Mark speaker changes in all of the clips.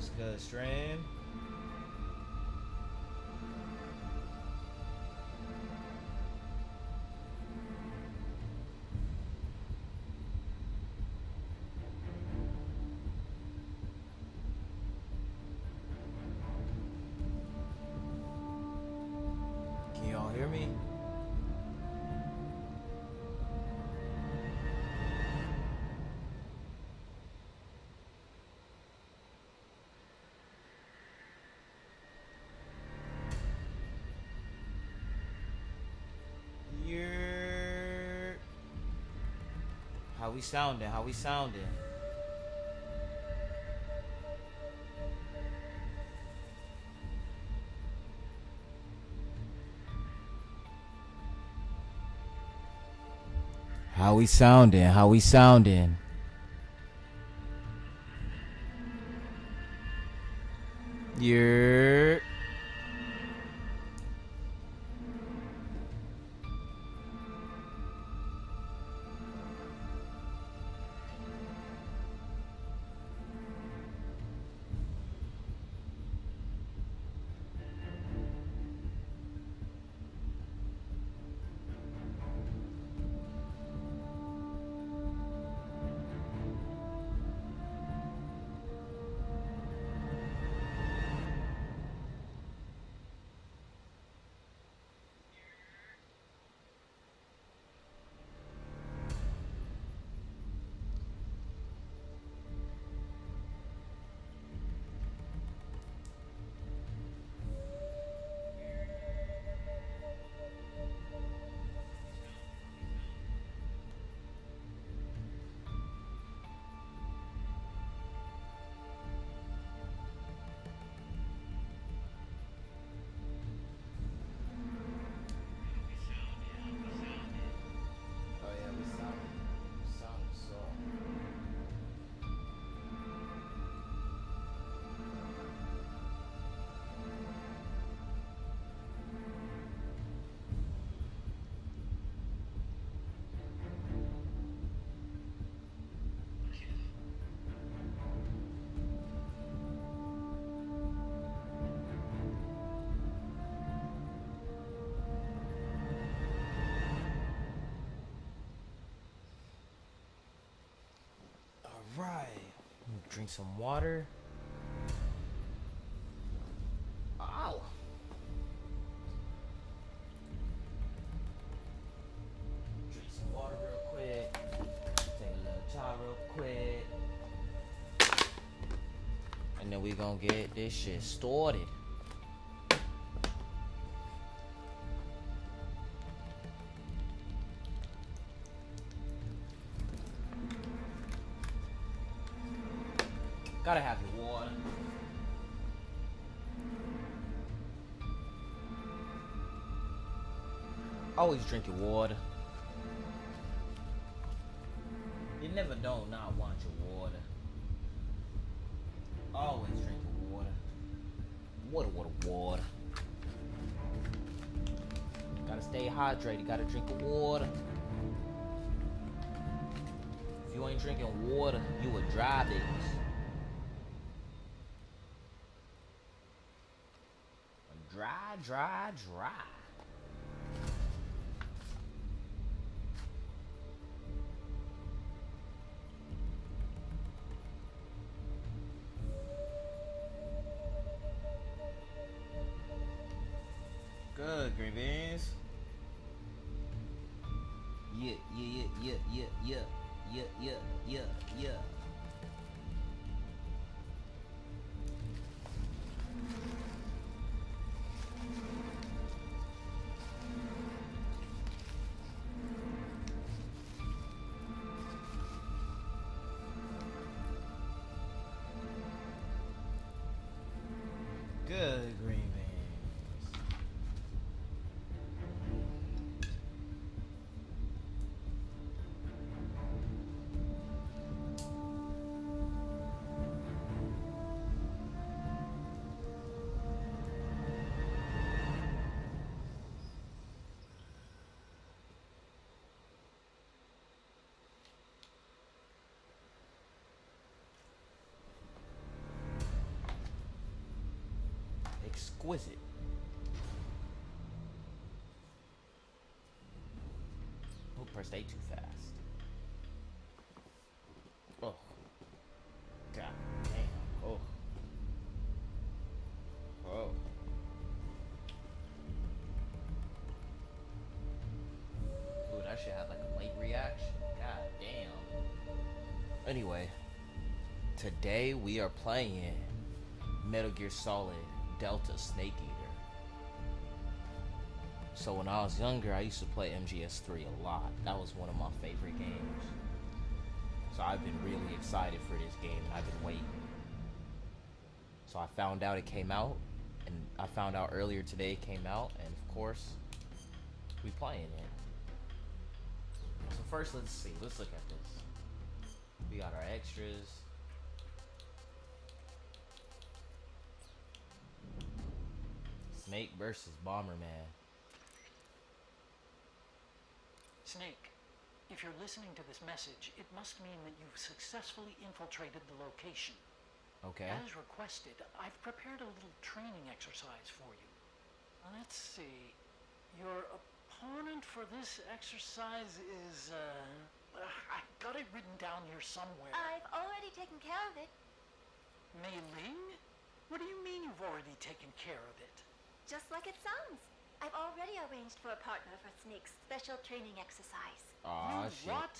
Speaker 1: What's good, stream? Can y'all hear me? Yeah. How we sounding? How we sounding? How we sounding? How we sounding? Yeah. Oh yeah, we sound so. All right. Drink some water. Ow. Drink some water real quick. Take a little shot real quick. And then we gonna get this shit started. Gotta have your water. Always drink your water. You never don't not want your water. Always drink your water. Water. Gotta stay hydrated. Gotta drink your water. If you ain't drinking water, you a dry bitch. Dry. Good, green beans. Yeah. Good, green beans. exquisite. Oh, pressed A too fast. Oh. God damn. Oh. Oh. Ooh, that shit had like a late reaction. God damn. Anyway, today we are playing Metal Gear Solid Delta Snake Eater. So when I was younger, I used to play MGS3 a lot. That was one of my favorite games. So I've been really excited for this game, and I've been waiting. So I found out it came out, and I found out earlier today it came out, and of course, we playing it. So first, let's see. Let's look at this. We got our extras. Snake versus Bomberman.
Speaker 2: Snake, if you're listening to this message, it must mean that you've successfully infiltrated the location.
Speaker 1: Okay.
Speaker 2: As requested, I've prepared a little training exercise for you. Let's see. Your opponent for this exercise is, I got it written down here somewhere.
Speaker 3: I've already taken care of it.
Speaker 2: Mei Ling? What do you mean you've already taken care of it?
Speaker 3: Just like it sounds. I've already arranged for a partner for Snake's special training exercise.
Speaker 1: Aw,
Speaker 2: You
Speaker 1: shit.
Speaker 2: what?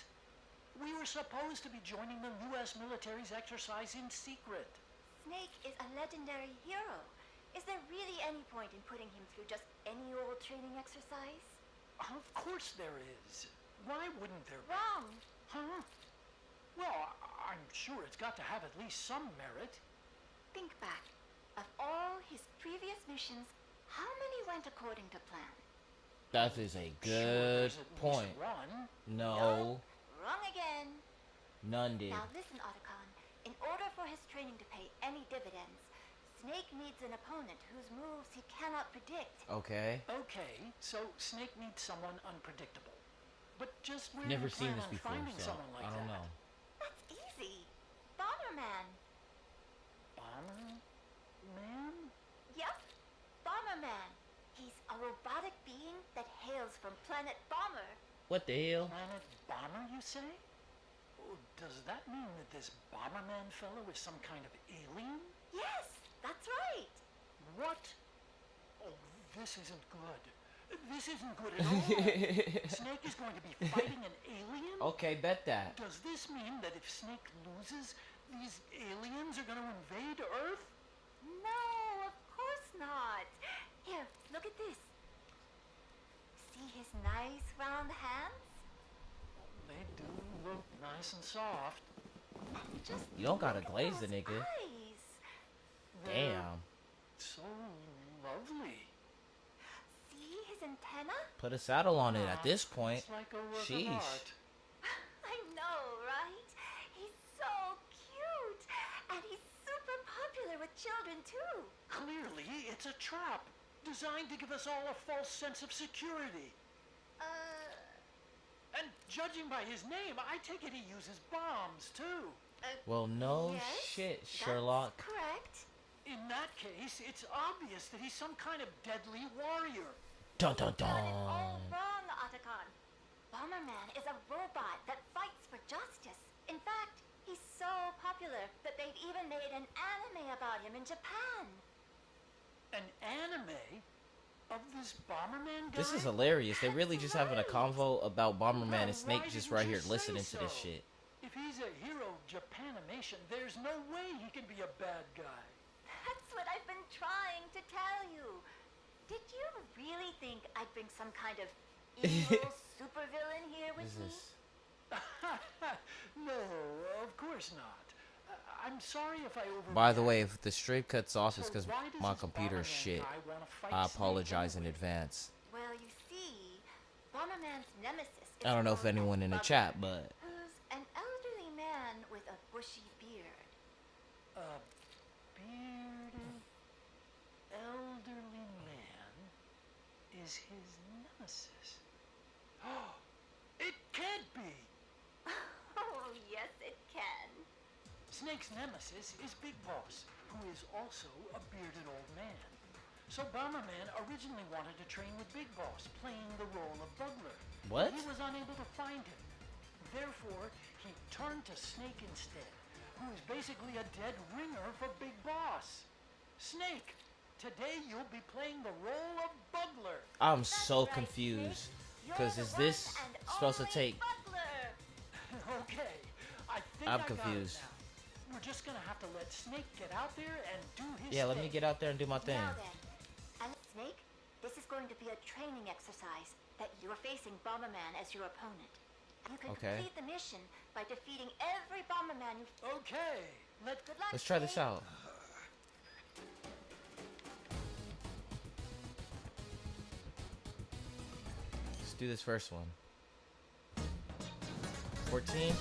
Speaker 2: We were supposed to be joining the U.S. military's exercise in secret.
Speaker 3: Snake is a legendary hero. Is there really any point in putting him through just any old training exercise?
Speaker 2: Of course there is. Why wouldn't there be?
Speaker 3: Wrong.
Speaker 2: Huh? Well, I'm sure it's got to have at least some merit.
Speaker 3: Think back. Of all his previous missions, how many went according to plan?
Speaker 1: That is a
Speaker 2: Sure,
Speaker 1: good
Speaker 2: there's at least
Speaker 1: point.
Speaker 2: one.
Speaker 1: No,
Speaker 3: Wrong again.
Speaker 1: none did.
Speaker 3: Now listen, Otacon. In order for his training to pay any dividends, Snake needs an opponent whose moves he cannot predict.
Speaker 1: Okay.
Speaker 2: Okay, so Snake needs someone unpredictable. But just where
Speaker 1: Never
Speaker 2: do you
Speaker 1: seen
Speaker 2: plan
Speaker 1: this
Speaker 2: on
Speaker 1: before,
Speaker 2: finding
Speaker 1: so
Speaker 2: someone like
Speaker 1: I don't
Speaker 2: that?
Speaker 1: know.
Speaker 3: That's easy. Bomberman.
Speaker 2: Bomber Man?
Speaker 3: Yep, Bomberman. He's a robotic being that hails from planet Bomber.
Speaker 1: What the hell?
Speaker 2: Planet Bomber, you say? Oh, does that mean that this Bomberman fellow is some kind of alien?
Speaker 3: Yes, that's right.
Speaker 2: What? Oh, this isn't good. This isn't good at all. Snake is going to be fighting an alien?
Speaker 1: Okay, bet that.
Speaker 2: Does this mean that if Snake loses, these aliens are going to invade Earth?
Speaker 3: No, of course not. Here, look at this. See his nice round hands?
Speaker 2: They do look nice and soft.
Speaker 3: Just
Speaker 1: You don't gotta
Speaker 3: look at
Speaker 1: glaze the
Speaker 3: those
Speaker 1: nigga.
Speaker 3: eyes.
Speaker 2: They're
Speaker 1: Damn.
Speaker 2: so lovely.
Speaker 3: See his antenna?
Speaker 1: Put a saddle on it at this point.
Speaker 2: It's like a work
Speaker 1: Sheesh.
Speaker 2: of art.
Speaker 3: I know, right? He's so cute. And he's super popular with children, too.
Speaker 2: Clearly, it's a trap designed to give us all a false sense of security. And judging by his name, I take it he uses bombs, too.
Speaker 1: Well, no
Speaker 3: yes,
Speaker 1: shit,
Speaker 3: that's
Speaker 1: Sherlock.
Speaker 3: correct.
Speaker 2: In that case, it's obvious that he's some kind of deadly warrior.
Speaker 1: Dun dun
Speaker 3: Got it all
Speaker 1: dun.
Speaker 3: wrong, Otacon. Bomberman is a robot that fights for justice. In fact, he's so popular that they've even made an anime about him in Japan.
Speaker 2: An anime of this Bomberman guy?
Speaker 1: This is hilarious. They really just having a
Speaker 3: Right.
Speaker 1: convo about Bomberman and
Speaker 2: Well,
Speaker 1: Snake
Speaker 2: why
Speaker 1: just
Speaker 2: didn't
Speaker 1: right
Speaker 2: you
Speaker 1: here listening
Speaker 2: say
Speaker 1: to this
Speaker 2: so?
Speaker 1: shit.
Speaker 2: If he's a hero of Japanimation, there's no way he can be a bad guy.
Speaker 3: That's what I've been trying to tell you. Did you really think I'd bring some kind of evil supervillain here with
Speaker 1: This
Speaker 3: me?
Speaker 1: is
Speaker 2: No, of course not. I'm sorry if I overreacted.
Speaker 1: By the way, if the stream cuts off, it's
Speaker 2: So
Speaker 1: because
Speaker 2: why does
Speaker 1: my
Speaker 2: this
Speaker 1: computer is
Speaker 2: Bomberman
Speaker 1: shit.
Speaker 2: guy wanna fight
Speaker 1: I
Speaker 2: Snake
Speaker 1: apologize in
Speaker 2: anyway?
Speaker 1: advance.
Speaker 3: Well, you see, Bomberman's nemesis is
Speaker 1: I don't know if
Speaker 3: called
Speaker 1: anyone in the
Speaker 3: Bubba,
Speaker 1: chat, but
Speaker 3: who's an elderly man with a bushy beard.
Speaker 2: A bearded, elderly man is his nemesis. Oh, it can't be!
Speaker 3: Oh, yes, it can.
Speaker 2: Snake's nemesis is Big Boss, who is also a bearded old man. So Bomberman originally wanted to train with Big Boss, playing the role of Bugler.
Speaker 1: What?
Speaker 2: He was unable to find him. Therefore, he turned to Snake instead, who is basically a dead ringer for Big Boss. Snake, today you'll be playing the role of Bugler.
Speaker 1: I'm
Speaker 3: That's
Speaker 1: so
Speaker 3: right,
Speaker 1: confused.
Speaker 3: Snake.
Speaker 1: Because
Speaker 3: You're
Speaker 1: is
Speaker 3: the
Speaker 1: this
Speaker 3: one and
Speaker 1: supposed to
Speaker 3: only
Speaker 1: take...
Speaker 3: Bugler.
Speaker 2: Okay, I think
Speaker 1: I'm
Speaker 2: I
Speaker 1: confused.
Speaker 2: got it now. We're just gonna have to let Snake get out there and do his
Speaker 1: Yeah, let me
Speaker 2: thing.
Speaker 1: get out there and do my thing.
Speaker 3: Now then, and Snake, this is going to be a training exercise that you're facing Bomberman as your opponent. You can
Speaker 1: Okay.
Speaker 3: complete the mission by defeating every Bomberman you...
Speaker 2: Okay,
Speaker 3: Good luck,
Speaker 1: Let's try this
Speaker 3: Snake.
Speaker 1: out. Let's do this first one. 14.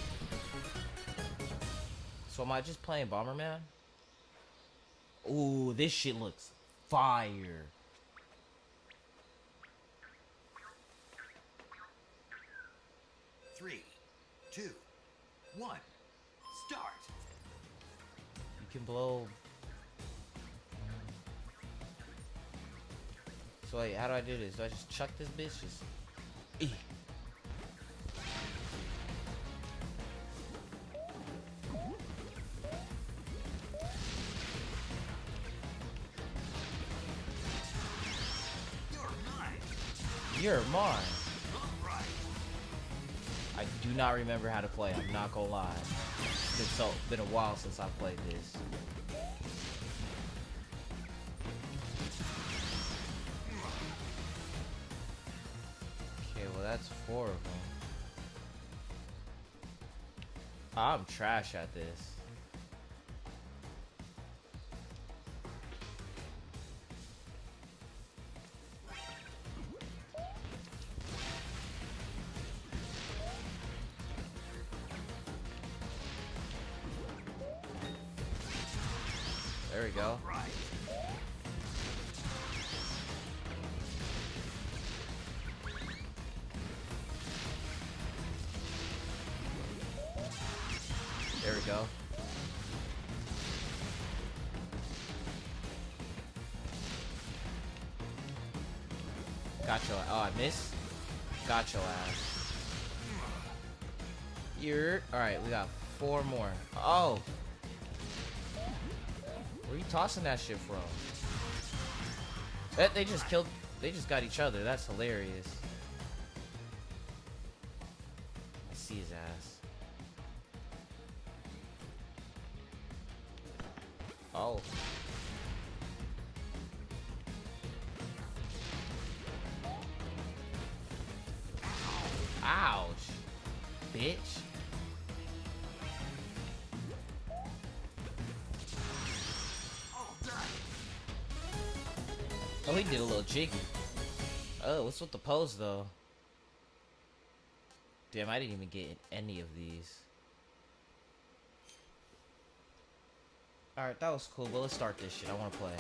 Speaker 1: So am I just playing Bomberman? Ooh, this shit looks fire.
Speaker 4: Three, two, one, start.
Speaker 1: You can blow. So wait, how do I do this? Do I just chuck this bitch? Just. Eh.
Speaker 4: You're mine.
Speaker 1: You're mine.
Speaker 4: All right.
Speaker 1: I do not remember how to play. I'm not gonna lie. It's been a while since I played this. Okay, well that's 4 of them. I'm trash at this. There we go.
Speaker 4: Right.
Speaker 1: There we go. Gotcha. Oh, I missed. Gotcha ass. You're alright. We got 4 more. Oh, where are you tossing that shit from? They just killed. They just got each other. That's hilarious. I see his ass. Oh. Ouch. Bitch.
Speaker 4: All done.
Speaker 1: Oh, he did a little jiggy. Oh, what's with the pose though? Damn, I didn't even get any of these. Alright, that was cool, but let's start this shit. I wanna play.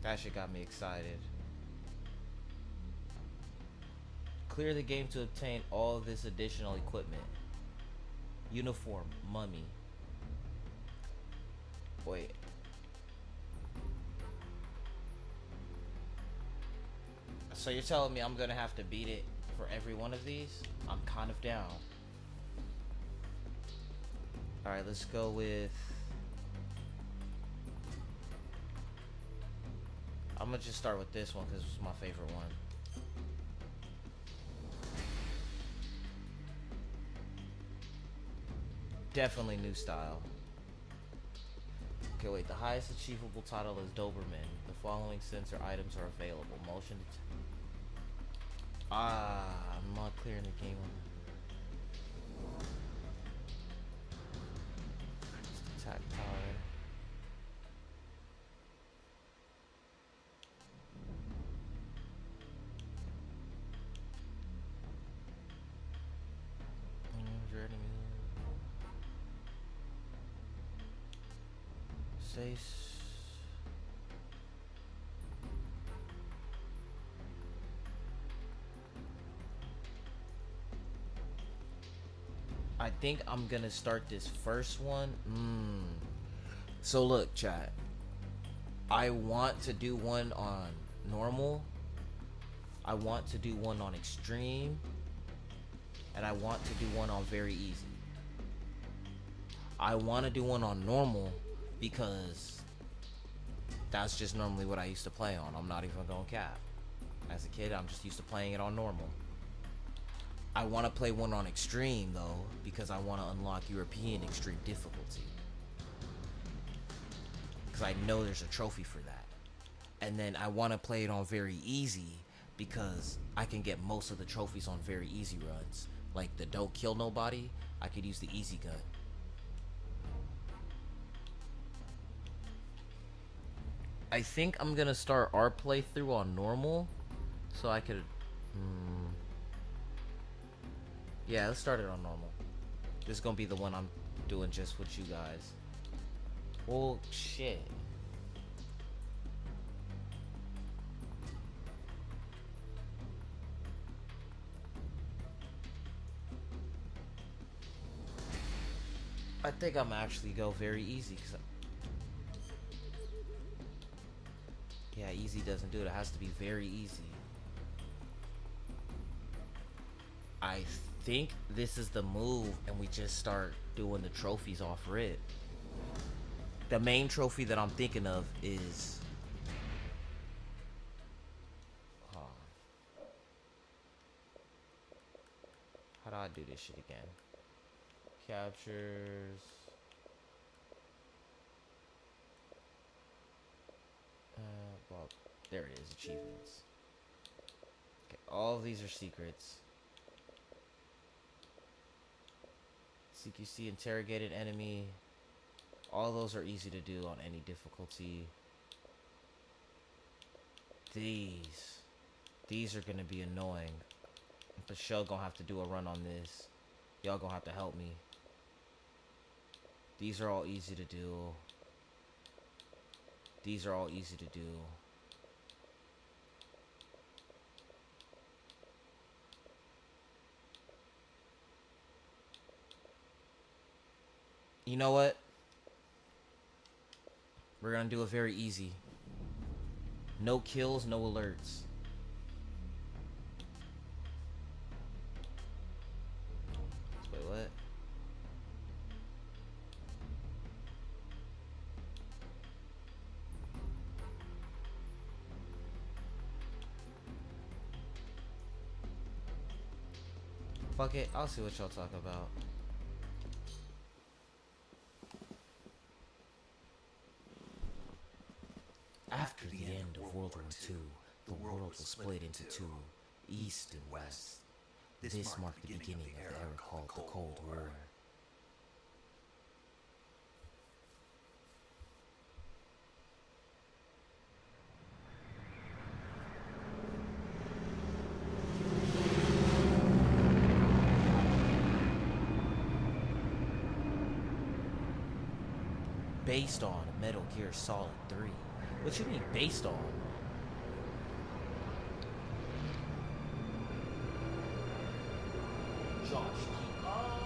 Speaker 1: That shit got me excited. Clear the game to obtain all of this additional equipment. Uniform, mummy. Wait. So you're telling me I'm gonna have to beat it for every one of these? I'm kind of down. Alright, let's go with... I'm gonna just start with this one because it's my favorite one. Definitely new style. Okay, wait. The highest achievable title is Doberman. The following sensor items are available. Motion. I'm not clearing the game. Just attack power. Your enemy. Say. think I'm gonna start this first one. So look, chat. I want to do one on normal. I want to do one on extreme. And I want to do one on very easy. I want to do one on normal because that's just normally what I used to play on. I'm not even going cap. As a kid, I'm just used to playing it on normal. I want to play one on extreme though because I want to unlock European extreme difficulty. Because I know there's a trophy for that. And then I want to play it on very easy because I can get most of the trophies on very easy runs. Like the don't kill nobody, I could use the easy gun. I think I'm gonna start our playthrough on normal so I could yeah, let's start it on normal. This is gonna be the one I'm doing just with you guys. Well, shit. I think I'm actually go very easy. Yeah, easy doesn't do it. It has to be very easy. I think this is the move, and we just start doing the trophies off rip. The main trophy that I'm thinking of is... How do I do this shit again? Captures... well, there it is, achievements. Okay, all of these are secrets. CQC, interrogated enemy. All those are easy to do on any difficulty. These are gonna be annoying. For sure gonna have to do a run on this. Y'all gonna have to help me. These are all easy to do. These are all easy to do. You know what? We're gonna do it very easy. No kills, no alerts. Wait, what? Fuck it, I'll see what y'all talk about. After the end of World War II, the world was split into two, East and West. This marked the beginning of the era called the Cold War. Based on Metal Gear Solid 3. What you mean based on? Josh Keaton. Oh,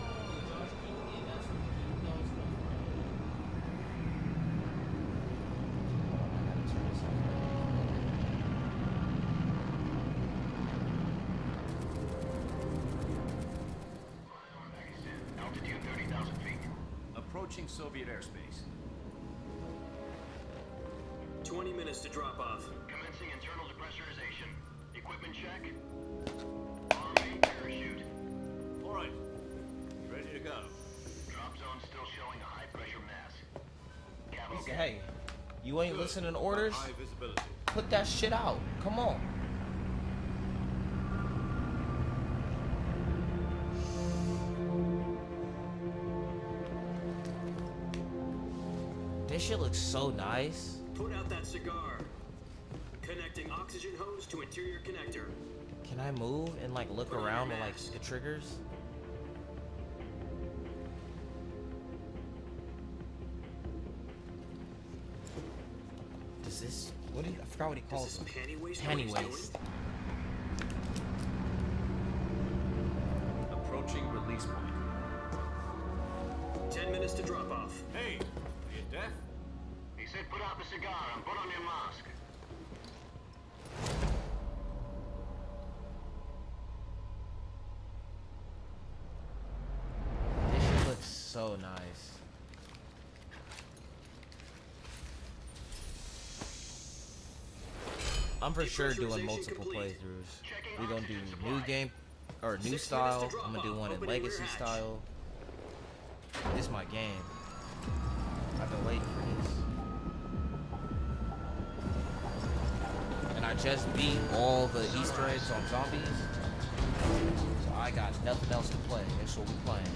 Speaker 1: Josh Keaton. That's where Keaton comes from. Hold on, I gotta turn this off.
Speaker 5: Altitude 30,000 feet. Approaching Soviet airspace.
Speaker 6: 20 minutes to drop off.
Speaker 5: Commencing internal depressurization. Equipment check. Arm parachute.
Speaker 6: All right. Ready to go.
Speaker 5: Drop zone still showing a high pressure mass.
Speaker 1: He
Speaker 5: Cabo.
Speaker 1: said, hey, you ain't listening to orders?
Speaker 6: High visibility.
Speaker 1: Put that shit out. Come on. This shit looks so nice.
Speaker 6: Put out that cigar. Connecting oxygen hose to interior connector.
Speaker 1: Can I move and like look
Speaker 6: Put on
Speaker 1: around
Speaker 6: your
Speaker 1: at like
Speaker 6: mask.
Speaker 1: the triggers? Does this? What do you? I forgot what he
Speaker 6: Does
Speaker 1: calls
Speaker 6: this
Speaker 1: them.
Speaker 6: panty waste know
Speaker 1: Panty
Speaker 6: what he's
Speaker 1: waste.
Speaker 6: doing?
Speaker 5: Approaching release point.
Speaker 6: 10 minutes to drop off.
Speaker 5: Hey, are you deaf?
Speaker 7: He said put out the cigar and put on your mask.
Speaker 1: This shit looks so nice. I'm for sure doing multiple playthroughs. We're gonna do new game or new style. I'm gonna do one in legacy style. This is my game. I've been waiting for this. And I just beat all the Easter eggs on zombies. So I got nothing else to play. That's what we playing.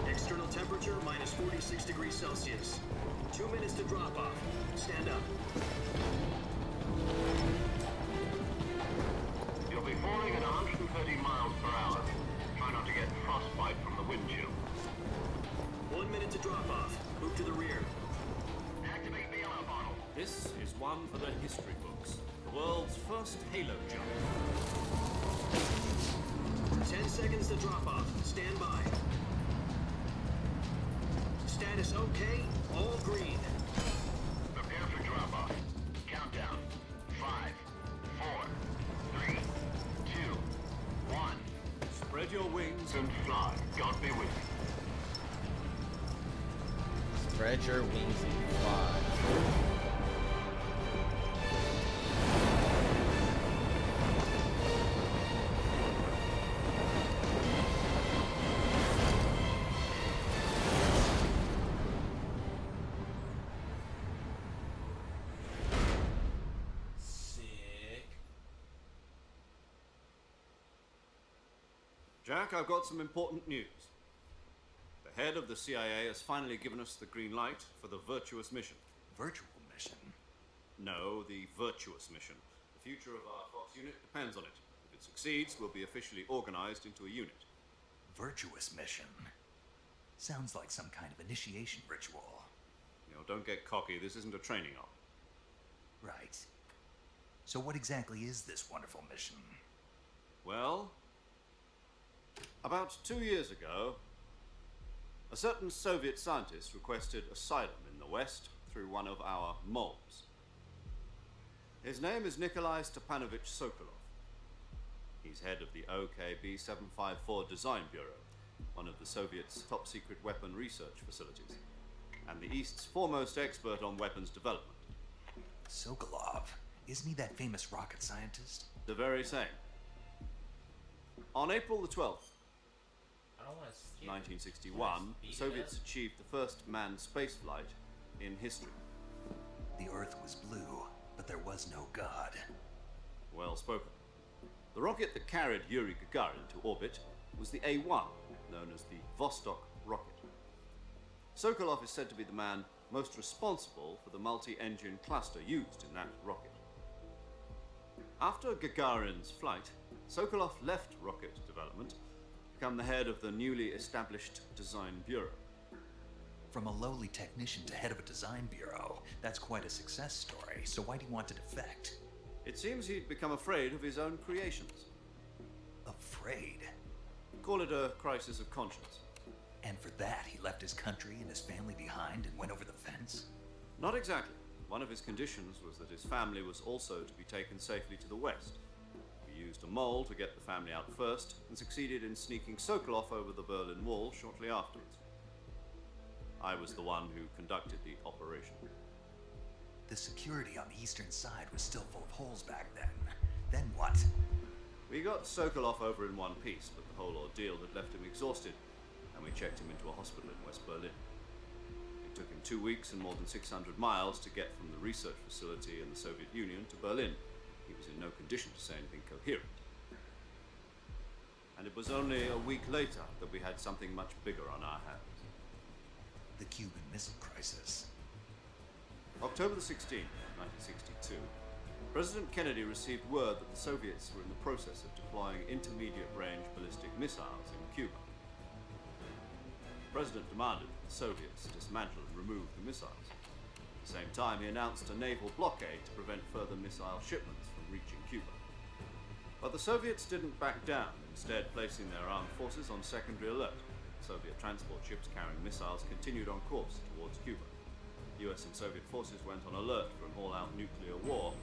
Speaker 6: External temperature minus 46 degrees Celsius. 2 minutes to drop off. Stand up.
Speaker 7: You'll be falling at 130 miles per hour. Try not to get frostbite from the wind chill.
Speaker 6: 1 minute to drop off. Move to the rear.
Speaker 7: Activate the yellow bottle.
Speaker 5: This is one for the history books. The world's first halo jump.
Speaker 6: 10 seconds to drop off. Stand by. Status okay. All green.
Speaker 7: Prepare for drop-off. Countdown. 5, 4, 3, 2, 1.
Speaker 5: Spread your wings
Speaker 7: And fly. God be with you.
Speaker 1: Spread your wings and fly. Sick.
Speaker 5: Jack, I've got some important news. The head of the CIA has finally given us the green light for the virtuous mission.
Speaker 4: Virtual mission?
Speaker 5: No, the virtuous mission. The future of our Fox unit depends on it. If it succeeds, we'll be officially organized into a unit.
Speaker 4: Virtuous mission? Sounds like some kind of initiation ritual.
Speaker 5: You know, don't get cocky. This isn't a training op.
Speaker 4: Right. So what exactly is this wonderful mission?
Speaker 5: Well, about 2 years ago, a certain Soviet scientist requested asylum in the West through one of our moles. His name is Nikolai Stepanovich Sokolov. He's head of the OKB 754 Design Bureau, one of the Soviets' top secret weapon research facilities, and the East's foremost expert on weapons development.
Speaker 4: Sokolov? Isn't he that famous rocket scientist?
Speaker 5: The very same. On April the 12th,
Speaker 1: I don't want to skip.
Speaker 5: 1961, the Soviets achieved the first manned spaceflight in history.
Speaker 4: The Earth was blue, but there was no God.
Speaker 5: Well spoken. The rocket that carried Yuri Gagarin to orbit was the A-1, known as the Vostok rocket. Sokolov is said to be the man most responsible for the multi-engine cluster used in that rocket. After Gagarin's flight, Sokolov left rocket development to become the head of the newly established Design Bureau.
Speaker 4: From a lowly technician to head of a design bureau, that's quite a success story. So why do you want to defect?
Speaker 5: It seems he'd become afraid of his own creations.
Speaker 4: Afraid?
Speaker 5: Call it a crisis of conscience.
Speaker 4: And for that, he left his country and his family behind and went over the fence?
Speaker 5: Not exactly. One of his conditions was that his family was also to be taken safely to the west. We used a mole to get the family out first and succeeded in sneaking Sokolov over the Berlin Wall shortly afterwards. I was the one who conducted the operation.
Speaker 4: The security on the eastern side was still full of holes back then. Then what?
Speaker 5: We got Sokolov over in one piece, but the whole ordeal had left him exhausted, and we checked him into a hospital in West Berlin. It took him 2 weeks and more than 600 miles to get from the research facility in the Soviet Union to Berlin. He was in no condition to say anything coherent. And it was only a week later that we had something much bigger on our hands.
Speaker 4: The Cuban Missile Crisis.
Speaker 5: October the 16th, 1962, President Kennedy received word that the Soviets were in the process of deploying intermediate-range ballistic missiles in Cuba. The President demanded that the Soviets dismantle and remove the missiles. At the same time, he announced a naval blockade to prevent further missile shipments from reaching Cuba. But the Soviets didn't back down, instead placing their armed forces on secondary alert. Soviet transport ships carrying missiles continued on course towards Cuba. US and Soviet forces went on alert for an all-out nuclear war.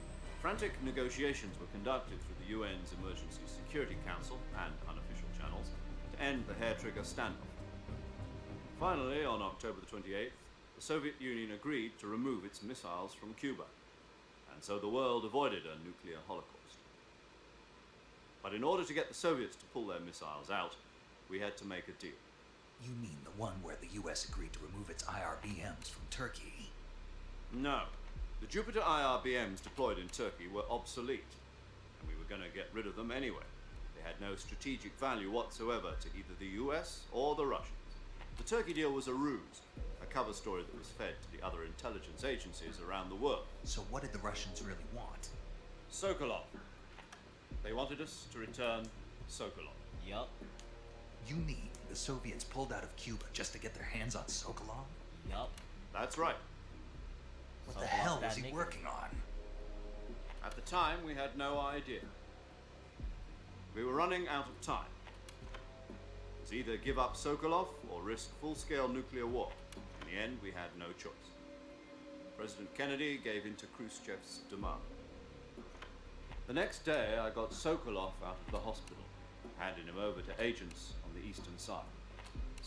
Speaker 5: Frantic negotiations were conducted through the UN's Emergency Security Council and unofficial channels to end the hair-trigger standoff. Finally, on October the 28th, the Soviet Union agreed to remove its missiles from Cuba, and so the world avoided a nuclear holocaust. But in order to get the Soviets to pull their missiles out, we had to make a deal.
Speaker 4: You mean the one where the US agreed to remove its IRBMs from Turkey?
Speaker 5: No. The Jupiter IRBMs deployed in Turkey were obsolete, and we were going to get rid of them anyway. They had no strategic value whatsoever to either the US or the Russians. The Turkey deal was a ruse, a cover story that was fed to the other intelligence agencies around the world.
Speaker 4: So what did the Russians really want?
Speaker 5: Sokolov. They wanted us to return Sokolov.
Speaker 1: Yup.
Speaker 4: You mean the Soviets pulled out of Cuba just to get their hands on Sokolov?
Speaker 1: Yup.
Speaker 5: That's right.
Speaker 4: What
Speaker 1: Sokolov,
Speaker 4: the hell
Speaker 1: that
Speaker 4: was he
Speaker 1: nigga.
Speaker 4: working on?
Speaker 5: At the time, we had no idea. We were running out of time. It was either give up Sokolov or risk full-scale nuclear war. In the end, we had no choice. President Kennedy gave in to Khrushchev's demand. The next day, I got Sokolov out of the hospital, handed him over to agents on the eastern side.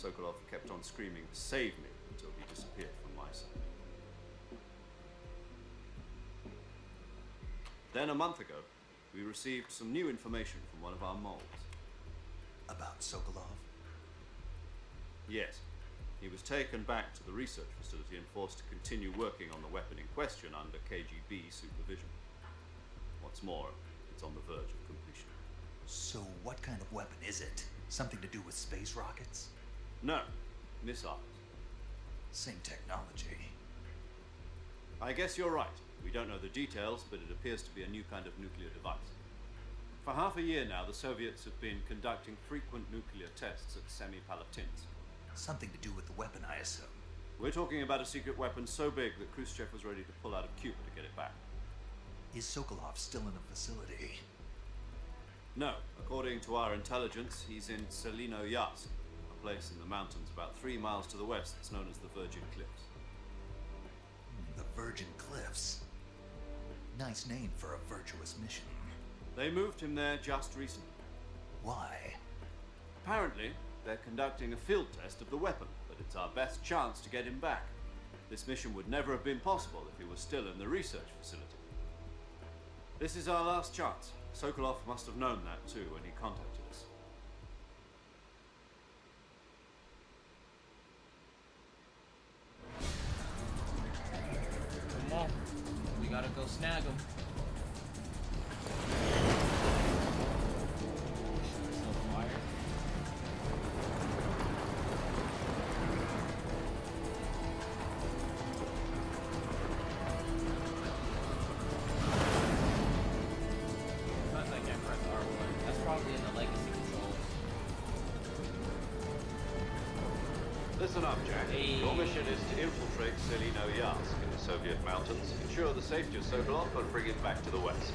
Speaker 5: Sokolov kept on screaming, "Save me," until he disappeared from my sight. Then a month ago, we received some new information from one of our moles.
Speaker 4: About Sokolov?
Speaker 5: Yes, he was taken back to the research facility and forced to continue working on the weapon in question under KGB supervision. What's more, it's on the verge of completion.
Speaker 4: So what kind of weapon is it? Something to do with space rockets?
Speaker 5: No, missiles.
Speaker 4: Same technology.
Speaker 5: I guess you're right. We don't know the details, but it appears to be a new kind of nuclear device. For half a year now, the Soviets have been conducting frequent nuclear tests at Semipalatinsk.
Speaker 4: Something to do with the weapon, I assume.
Speaker 5: We're talking about a secret weapon so big that Khrushchev was ready to pull out of Cuba to get it back.
Speaker 4: Is Sokolov still in the facility?
Speaker 5: No, according to our intelligence, he's in Selino-Yatsk, a place in the mountains about 3 miles to the west that's known as the Virgin Cliffs.
Speaker 4: The Virgin Cliffs. Nice name for a virtuous mission.
Speaker 5: They moved him there just recently.
Speaker 4: Why?
Speaker 5: Apparently, they're conducting a field test of the weapon, but it's our best chance to get him back. This mission would never have been possible if he was still in the research facility. This is our last chance. Sokolov must have known that too when he contacted us.
Speaker 1: Come on. We gotta go snag him. That's probably in the legacy controls.
Speaker 5: Listen up, Jack.
Speaker 1: Hey.
Speaker 5: Your mission is to infiltrate Selino-Yatsk in the Soviet mountains, ensure the safety of Sokolov, and bring him back to the west.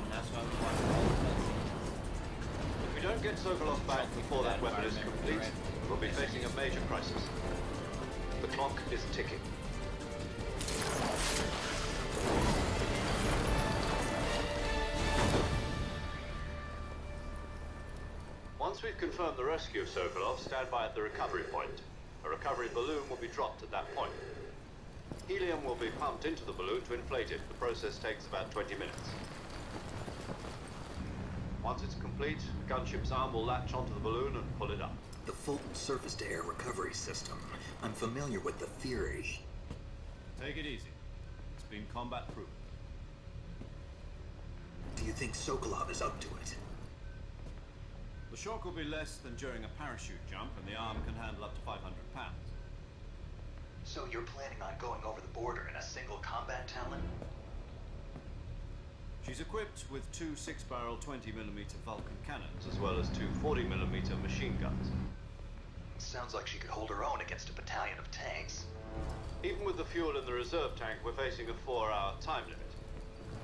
Speaker 1: And that's why we watch all the cutscenes.
Speaker 5: If we don't get Sokolov back before that weapon is complete, we'll be facing a major crisis. The clock is ticking. Once we've confirmed the rescue of Sokolov, stand by at the recovery point. A recovery balloon will be dropped at that point. Helium will be pumped into the balloon to inflate it. The process takes about 20 minutes. Once it's complete, the gunship's arm will latch onto the balloon and pull it up.
Speaker 4: The Fulton surface-to-air recovery system. I'm familiar with the theory.
Speaker 5: Take it easy. It's been combat-proof.
Speaker 4: Do you think Sokolov is up to it?
Speaker 5: The shock will be less than during a parachute jump, and the arm can handle up to 500 pounds.
Speaker 4: So you're planning on going over the border in a single combat Talon?
Speaker 5: She's equipped with 2 6-barrel 20mm Vulcan cannons, as well as 2 40mm machine guns.
Speaker 4: Sounds like she could hold her own against a battalion of tanks.
Speaker 5: Even with the fuel in the reserve tank, we're facing a 4-hour time limit.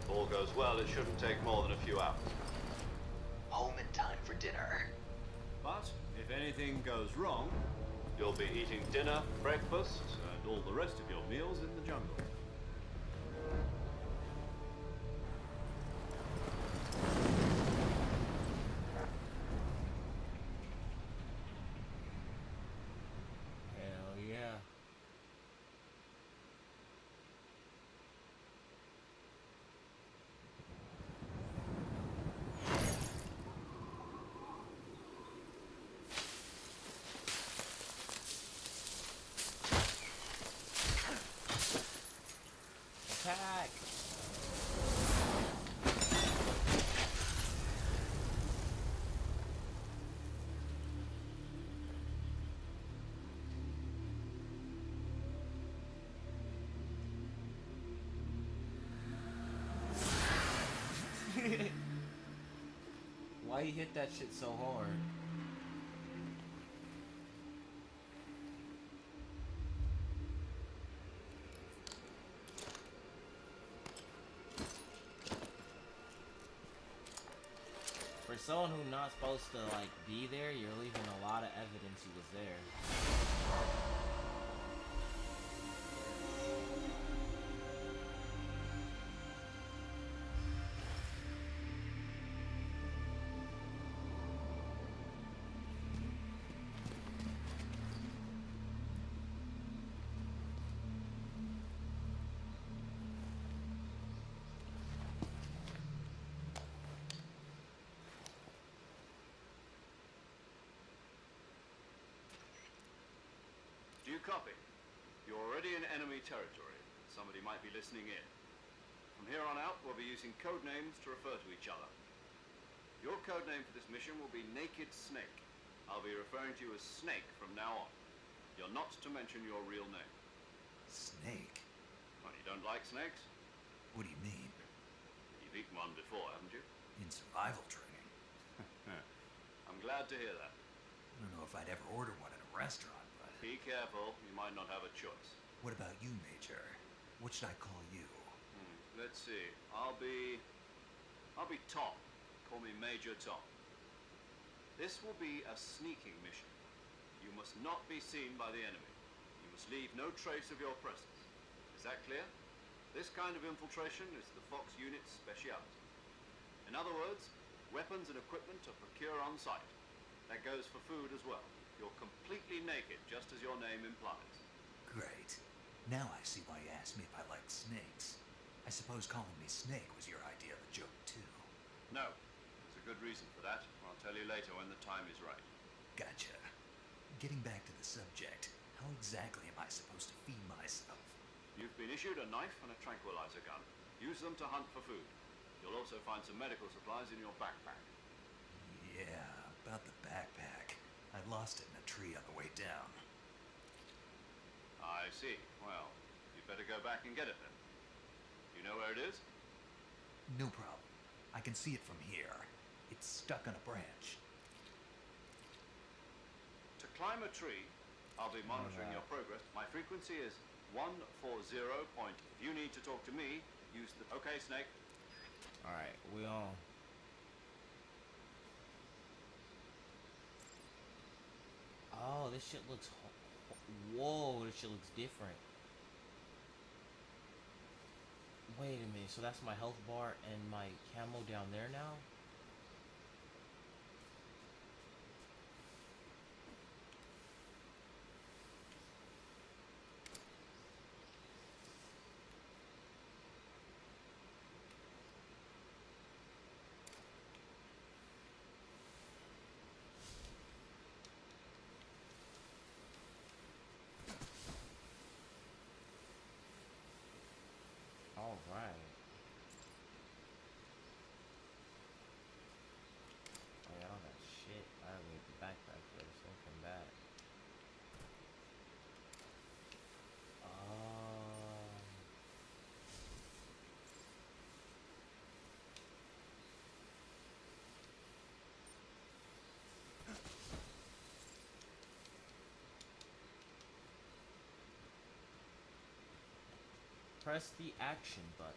Speaker 5: If all goes well, it shouldn't take more than a few hours.
Speaker 4: Home in time for dinner.
Speaker 5: But if anything goes wrong, you'll be eating dinner, breakfast, and all the rest of your meals in the jungle.
Speaker 1: Hell yeah. Attack! Why you hit that shit so hard? For someone who's not supposed to like be there, you're leaving a lot of evidence he was there.
Speaker 5: Do you copy? You're already in enemy territory. Somebody might be listening in. From here on out, we'll be using code names to refer to each other. Your code name for this mission will be Naked Snake. I'll be referring to you as Snake from now on. You're not to mention your real name.
Speaker 4: Snake?
Speaker 5: Well, you don't like snakes?
Speaker 4: What do you mean?
Speaker 5: You've eaten one before, haven't you?
Speaker 4: In survival training?
Speaker 5: I'm glad to hear that.
Speaker 4: I don't know if I'd ever order one at a restaurant, but...
Speaker 5: Be careful, you might not have a choice.
Speaker 4: What about you, Major? What should I call you?
Speaker 5: Let's see. I'll be Tom. Call me Major Tom. This will be a sneaking mission. You must not be seen by the enemy. You must leave no trace of your presence. Is that clear? This kind of infiltration is the Fox unit's speciality. In other words, weapons and equipment are procured on site. That goes for food as well. You're completely naked, just as your name implies.
Speaker 4: Great. Now I see why you asked me if I liked snakes. I suppose calling me Snake was your idea of a joke, too.
Speaker 5: No. There's a good reason for that. I'll tell you later when the time is right.
Speaker 4: Gotcha. Getting back to the subject, how exactly am I supposed to feed myself?
Speaker 5: You've been issued a knife and a tranquilizer gun. Use them to hunt for food. You'll also find some medical supplies in your backpack.
Speaker 4: Yeah, about the backpack. I lost it in a tree on the way down.
Speaker 5: I see. Well, you'd better go back and get it then. You know where it is?
Speaker 4: No problem. I can see it from here. It's stuck on a branch.
Speaker 5: To climb a tree, I'll be monitoring your progress. My frequency is 140. Point. If you need to talk to me, use the... Okay, Snake.
Speaker 1: Alright, we on. Oh, this shit looks... Whoa, this shit looks different. Wait a minute, so that's my health bar and my camo down there now? All right. Press the action button.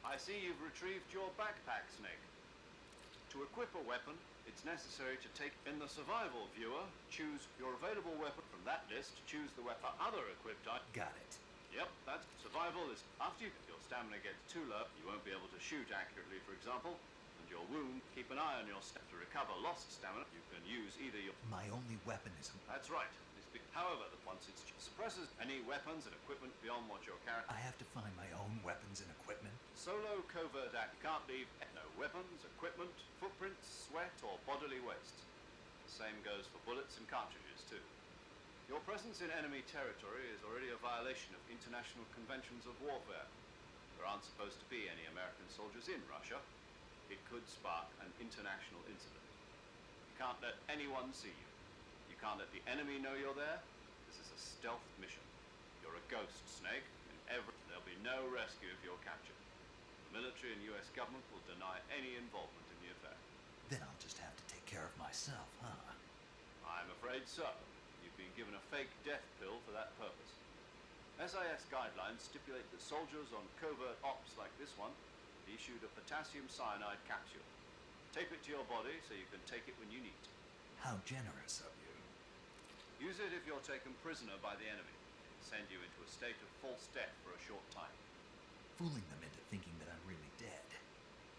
Speaker 5: I see you've retrieved your backpack, Snake. To equip a weapon, it's necessary to take in the survival viewer, choose your available weapon from that list, choose the weapon other equipped items.
Speaker 4: Got it.
Speaker 5: Yep, that's survival is after your stamina gets too low, you won't be able to shoot accurately, for example, and your wound, keep an eye on your step to recover lost stamina. You can use either your...
Speaker 4: My only weapon is...
Speaker 5: That's right. However, once it suppresses any weapons and equipment beyond what your character...
Speaker 4: I have to find my own weapons and equipment.
Speaker 5: Solo covert act can't leave no weapons, equipment, footprints, sweat, or bodily waste. The same goes for bullets and cartridges, too. Your presence in enemy territory is already a violation of international conventions of warfare. There aren't supposed to be any American soldiers in Russia. It could spark an international incident. You can't let anyone see you. You can't let the enemy know you're there. This is a stealth mission. You're a ghost, Snake, and there'll be no rescue if you're captured. The military and US government will deny any involvement in the affair.
Speaker 4: Then I'll just have to take care of myself, huh?
Speaker 5: I'm afraid so. You've been given a fake death pill for that purpose. SIS guidelines stipulate that soldiers on covert ops like this one be issued a potassium cyanide capsule. Tape it to your body so you can take it when you need to.
Speaker 4: How generous of you.
Speaker 5: Use it if you're taken prisoner by the enemy. Send you into a state of false death for a short time.
Speaker 4: Fooling them into thinking that I'm really dead.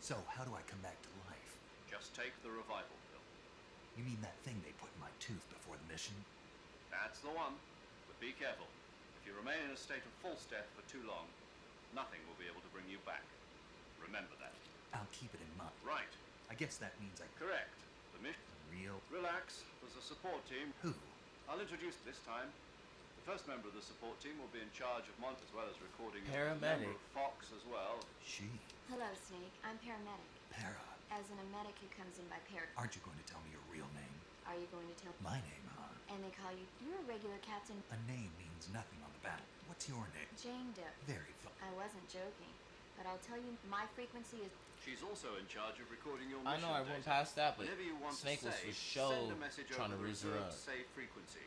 Speaker 4: So, how do I come back to life?
Speaker 5: Just take the revival pill.
Speaker 4: You mean that thing they put in my tooth before the mission?
Speaker 5: That's the one. But be careful. If you remain in a state of false death for too long, nothing will be able to bring you back. Remember that.
Speaker 4: I'll keep it in mind.
Speaker 5: Right.
Speaker 4: I guess that means I...
Speaker 5: Correct. The mission...
Speaker 4: Real...
Speaker 5: Relax. There's a support team.
Speaker 4: Who?
Speaker 5: I'll introduce this time. The first member of the support team will be in charge of Mont as well as recording...
Speaker 1: Paramedic.
Speaker 5: A member of Fox as well.
Speaker 4: She.
Speaker 3: Hello, Snake. I'm paramedic.
Speaker 4: Para.
Speaker 3: As in a medic who comes in by para.
Speaker 4: Aren't you going to tell me your real name?
Speaker 3: Are you going to tell...
Speaker 4: My name, huh?
Speaker 3: And they call you... You're a regular captain...
Speaker 4: A name means nothing on the battle. What's your name?
Speaker 3: Jane Doe.
Speaker 4: Very fun.
Speaker 3: I wasn't joking. But I'll tell you, my frequency is...
Speaker 5: She's also in charge of recording your
Speaker 1: I
Speaker 5: mission
Speaker 1: know I went
Speaker 5: data.
Speaker 1: past that, but
Speaker 5: Whenever you want
Speaker 1: Snake
Speaker 5: to
Speaker 1: was
Speaker 5: save,
Speaker 1: for show
Speaker 5: send a message
Speaker 1: trying
Speaker 5: over
Speaker 1: to
Speaker 5: the
Speaker 1: raise her
Speaker 5: reserved
Speaker 1: up.
Speaker 5: save frequency.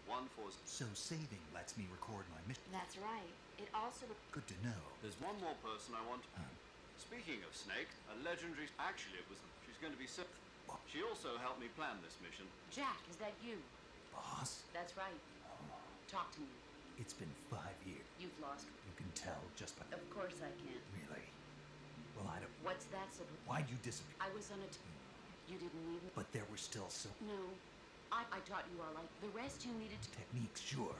Speaker 5: 140.
Speaker 4: So saving lets me record my mission.
Speaker 3: That's right. It also...
Speaker 4: Good to know.
Speaker 5: There's one more person I want.
Speaker 4: Huh?
Speaker 5: Speaking of Snake, a legendary... Actually, it was... She's going to be...
Speaker 4: What?
Speaker 5: She also helped me plan this mission.
Speaker 8: Jack, is that you?
Speaker 4: Boss?
Speaker 8: That's right. Talk to me.
Speaker 4: It's been 5 years.
Speaker 8: You've lost.
Speaker 4: You can tell just by...
Speaker 8: Of course I can.
Speaker 4: Really? Well, I don't...
Speaker 8: What's that supposed?
Speaker 4: Why'd you disappear?
Speaker 8: I was on a... You didn't need me?
Speaker 4: But there were still so...
Speaker 8: No. I taught you all the rest you needed to...
Speaker 4: Techniques, sure.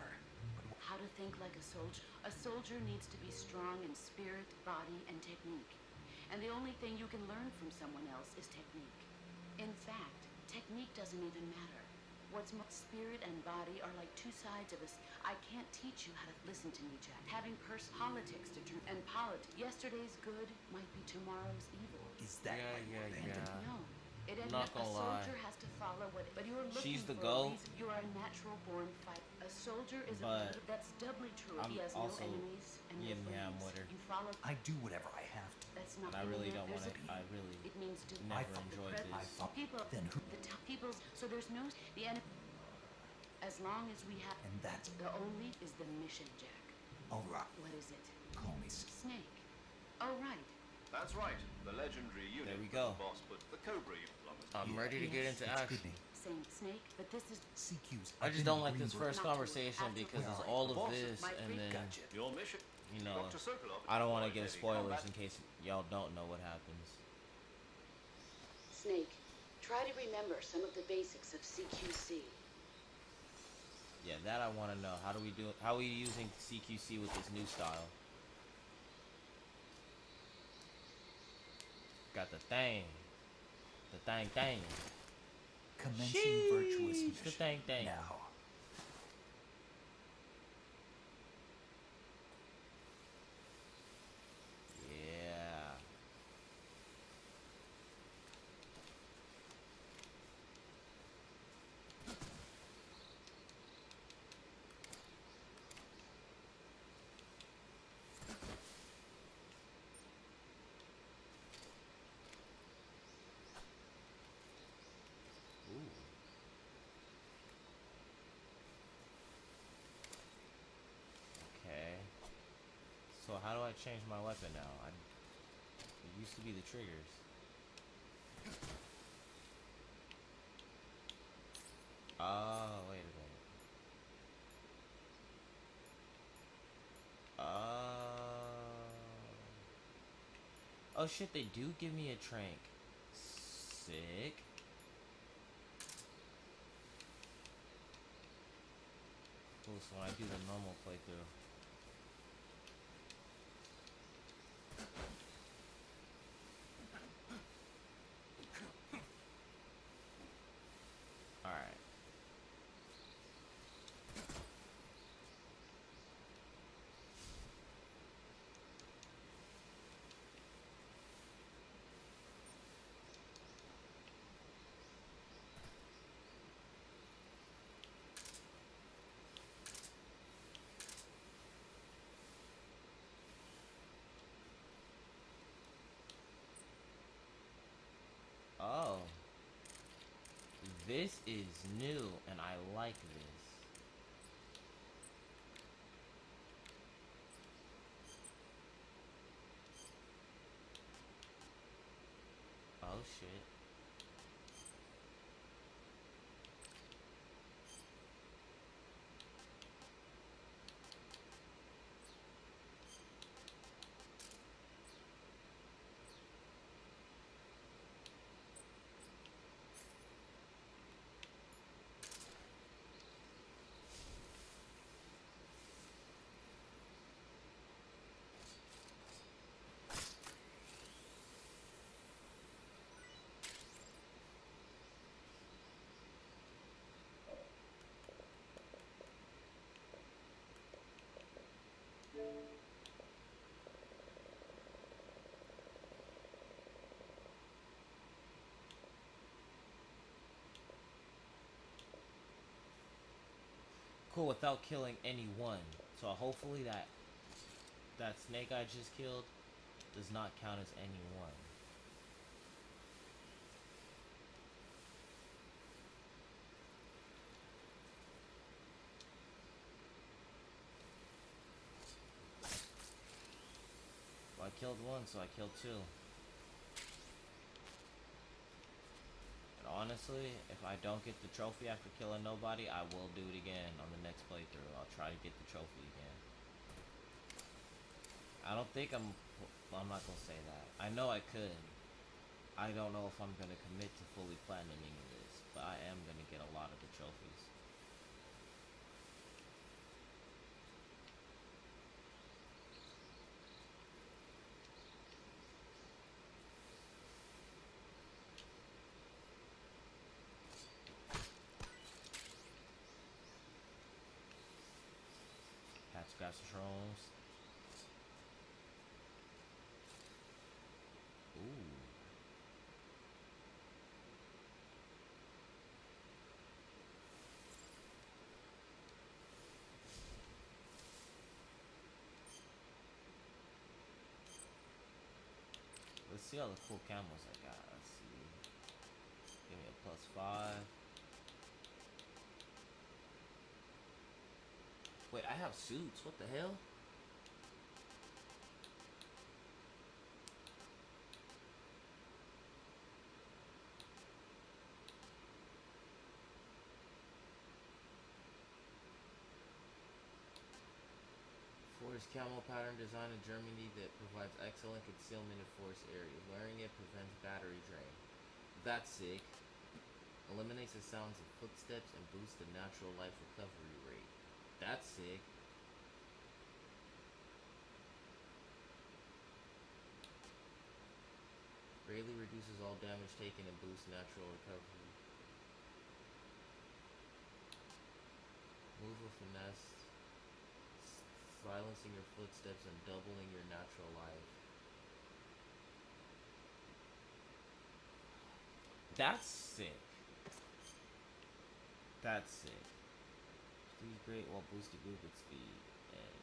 Speaker 4: But
Speaker 8: How to think like a soldier. A soldier needs to be strong in spirit, body, and technique. And the only thing you can learn from someone else is technique. In fact, technique doesn't even matter. What's more, spirit and body are like two sides of us. I can't teach you how to listen to me, Jack. Having politics to turn and politics. Yesterday's good might be tomorrow's evil.
Speaker 4: is that why you abandoned me?
Speaker 8: No. It
Speaker 1: I'm
Speaker 8: ended
Speaker 1: not
Speaker 8: up a
Speaker 1: gonna lie.
Speaker 8: soldier has to follow what. But you're looking
Speaker 1: She's the
Speaker 8: for
Speaker 1: goat.
Speaker 8: a reason. You are a natural born fighter. A soldier is
Speaker 1: But
Speaker 8: a that's doubly true.
Speaker 1: I'm
Speaker 8: He has
Speaker 1: also
Speaker 8: no enemies and no
Speaker 1: yin yang
Speaker 8: friends.
Speaker 1: with her.
Speaker 8: You follow.
Speaker 4: I do whatever I have to.
Speaker 8: That's not.
Speaker 1: And I really don't
Speaker 8: there's
Speaker 1: want to. I really
Speaker 8: It means to
Speaker 1: never
Speaker 4: thought-
Speaker 1: enjoyed
Speaker 8: the
Speaker 4: I
Speaker 1: this.
Speaker 4: thought-
Speaker 8: people.
Speaker 4: Then who-
Speaker 8: The people. So there's no the enemy. As long as we have.
Speaker 4: And that's...
Speaker 8: The only is the mission, Jack.
Speaker 4: All right.
Speaker 8: What is it?
Speaker 4: Call me...
Speaker 8: Snake. Oh right.
Speaker 5: That's right. The legendary unit.
Speaker 1: There we go.
Speaker 5: The boss, but the Cobra you belong with.
Speaker 1: I'm
Speaker 4: Yeah.
Speaker 1: ready to get into
Speaker 4: It's
Speaker 1: action.
Speaker 4: good name.
Speaker 8: Same Snake, but this is
Speaker 4: CQ's...
Speaker 1: I
Speaker 4: I've
Speaker 1: just
Speaker 4: been
Speaker 1: don't
Speaker 4: in
Speaker 1: like this
Speaker 4: Greenberg-
Speaker 1: first
Speaker 8: Not to-
Speaker 1: conversation
Speaker 8: after-
Speaker 1: because it's
Speaker 4: Well,
Speaker 1: all
Speaker 5: the
Speaker 1: of
Speaker 5: boss
Speaker 1: this,
Speaker 8: my
Speaker 1: and
Speaker 8: free-
Speaker 1: then
Speaker 4: Gotcha.
Speaker 5: Your mission.
Speaker 1: you know,
Speaker 5: Dr. Sokolov.
Speaker 1: I don't want to
Speaker 5: deployed
Speaker 1: give
Speaker 5: heavy
Speaker 1: spoilers
Speaker 5: combat.
Speaker 1: in case y'all don't know what happens.
Speaker 8: Snake. Try to remember some of the basics of CQC.
Speaker 1: Yeah, that I want to know. How do we do? How are we using CQC with this new style? Got the thing.
Speaker 4: Commencing virtuous
Speaker 1: Sheesh,
Speaker 4: mission.
Speaker 1: the thing.
Speaker 4: Now.
Speaker 1: Yeah. change my weapon now. It used to be the triggers. Oh, wait a minute. Oh shit, they do give me a trank. Sick. Cool, so when I do the normal playthrough. Alright. Oh. This is new, and I like this. Oh shit. Cool, without killing anyone. So hopefully that snake I just killed does not count as anyone. Well, I killed one, so I killed two. And honestly, if I don't get the trophy after killing nobody, I will do it again on the next playthrough. I'll try to get the trophy again. I don't think I'm not gonna say that. I know I could. I don't know if I'm gonna commit to fully platinuming this, but I am gonna get a lot of the trophies. Hatch got shrooms. Ooh. Let's see all the cool camos I got. Let's see. Give me a +5. Wait, I have suits. What the hell? Forest camo pattern designed in Germany that provides excellent concealment in forest areas. Wearing it prevents battery drain. That's sick. Eliminates the sounds of footsteps and boosts the natural life recovery rate. That's sick. Greatly reduces all damage taken and boosts natural recovery. Move with finesse, silencing your footsteps and doubling your natural life. That's sick. That's sick. Speed great while boosting movement speed. And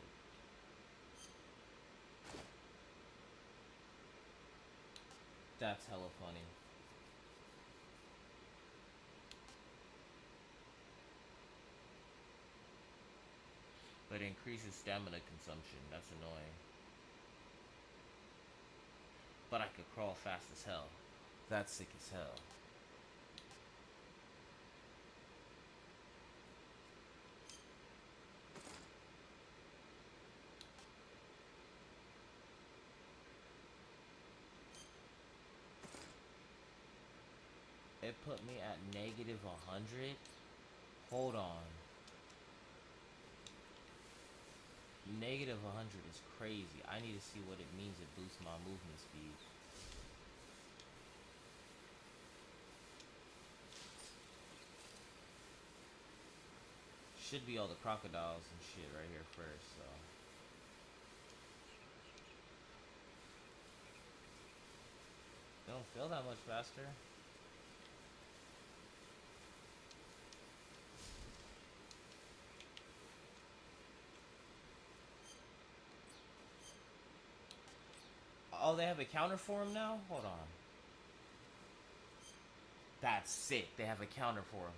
Speaker 1: that's hella funny. But it increases stamina consumption. That's annoying. but I could crawl fast as hell. That's sick as hell. It put me at negative 100. Hold on. Negative 100 is crazy. I need to see what it means it boosts my movement speed. Should be all the crocodiles and shit right here first, so. They don't feel that much faster. Oh, they have a counter for him now? Hold on. That's sick. They have a counter for him.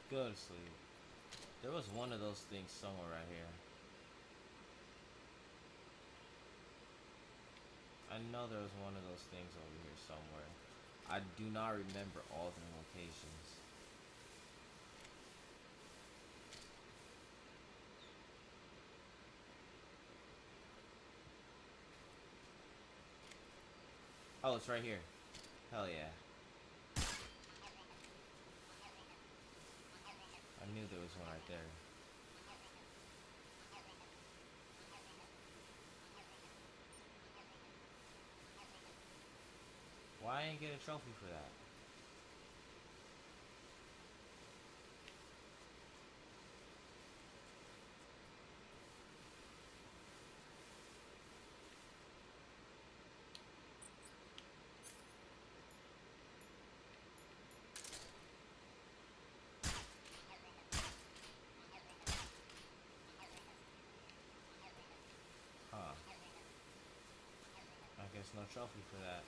Speaker 1: Go to sleep. There was one of those things somewhere right here. I know there was one of those things over here somewhere. I do not remember all the locations. Oh, it's right here. Hell yeah. I knew there was one right there. Why I ain't get a trophy for that? Huh. I guess no trophy for that.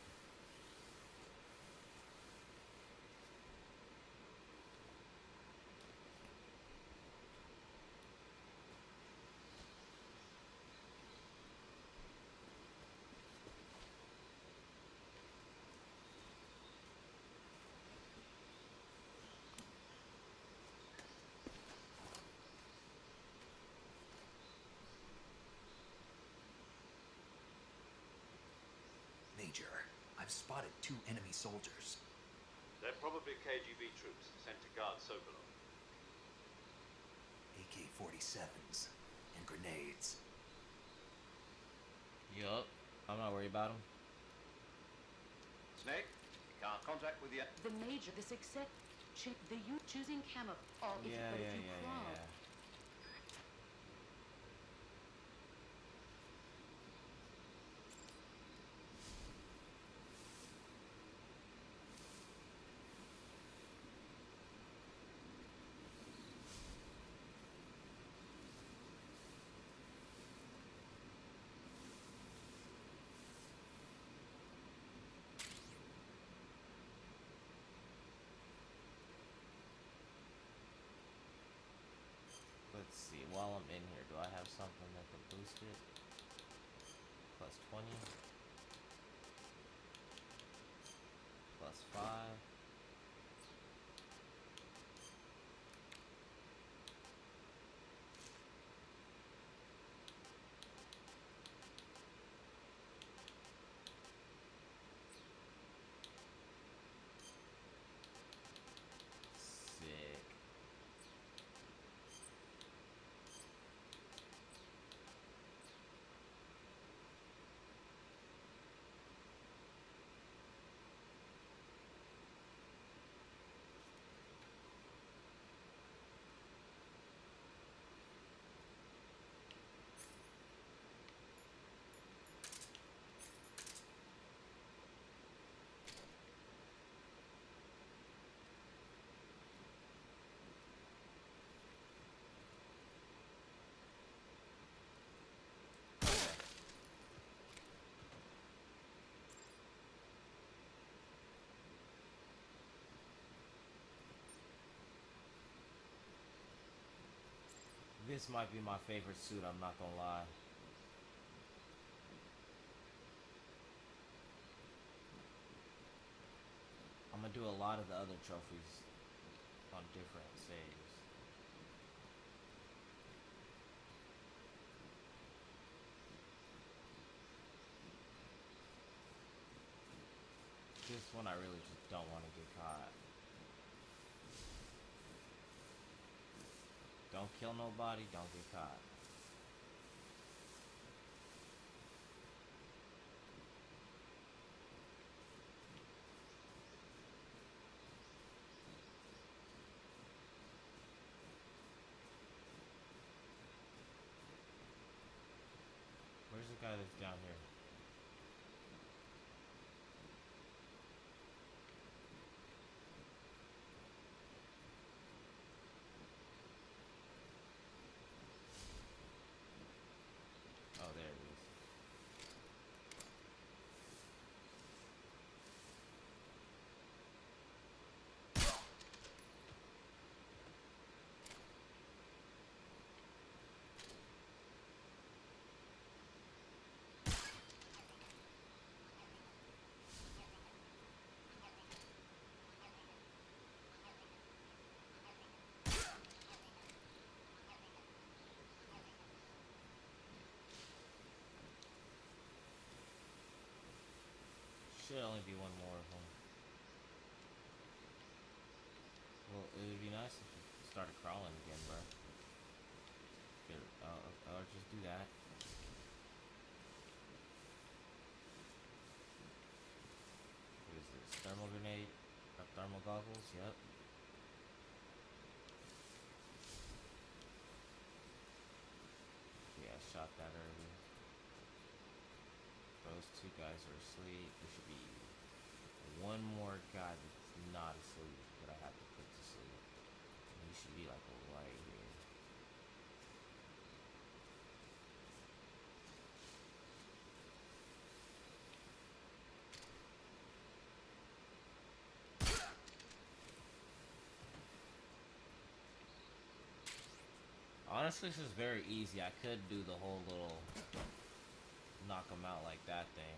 Speaker 4: Major, I've spotted 2 enemy soldiers.
Speaker 5: They're probably KGB troops sent to guard Sokolov.
Speaker 4: AK-47s and grenades.
Speaker 1: Yup. I'm not worried about him.
Speaker 5: Snake, can't contact with you.
Speaker 8: The Major, this exec chick, the you choosing camo. Oh, if
Speaker 1: Yeah,
Speaker 8: but
Speaker 1: yeah,
Speaker 8: if you
Speaker 1: yeah,
Speaker 8: crawl.
Speaker 1: yeah. Let's see, while I'm in here, do I have something that can boost it? Plus 20. Plus 5. This might be my favorite suit, I'm not gonna lie. I'm gonna do a lot of the other trophies on different saves. This one I really just don't want to get caught. Don't kill nobody, don't get caught. Where's the guy that's down here? Oh, there it is. Should only be one more of them. Well, it would be nice if you started crawling again, bro. Here, I'll just do that. What is this? Thermal grenade? Thermal goggles? Yep. Yeah, I shot that earlier. Those two guys are asleep. There should be one more guy that's not asleep that I have to put to sleep. And he should be like right here. Honestly, this is very easy. I could do the whole little knock him out like that thing.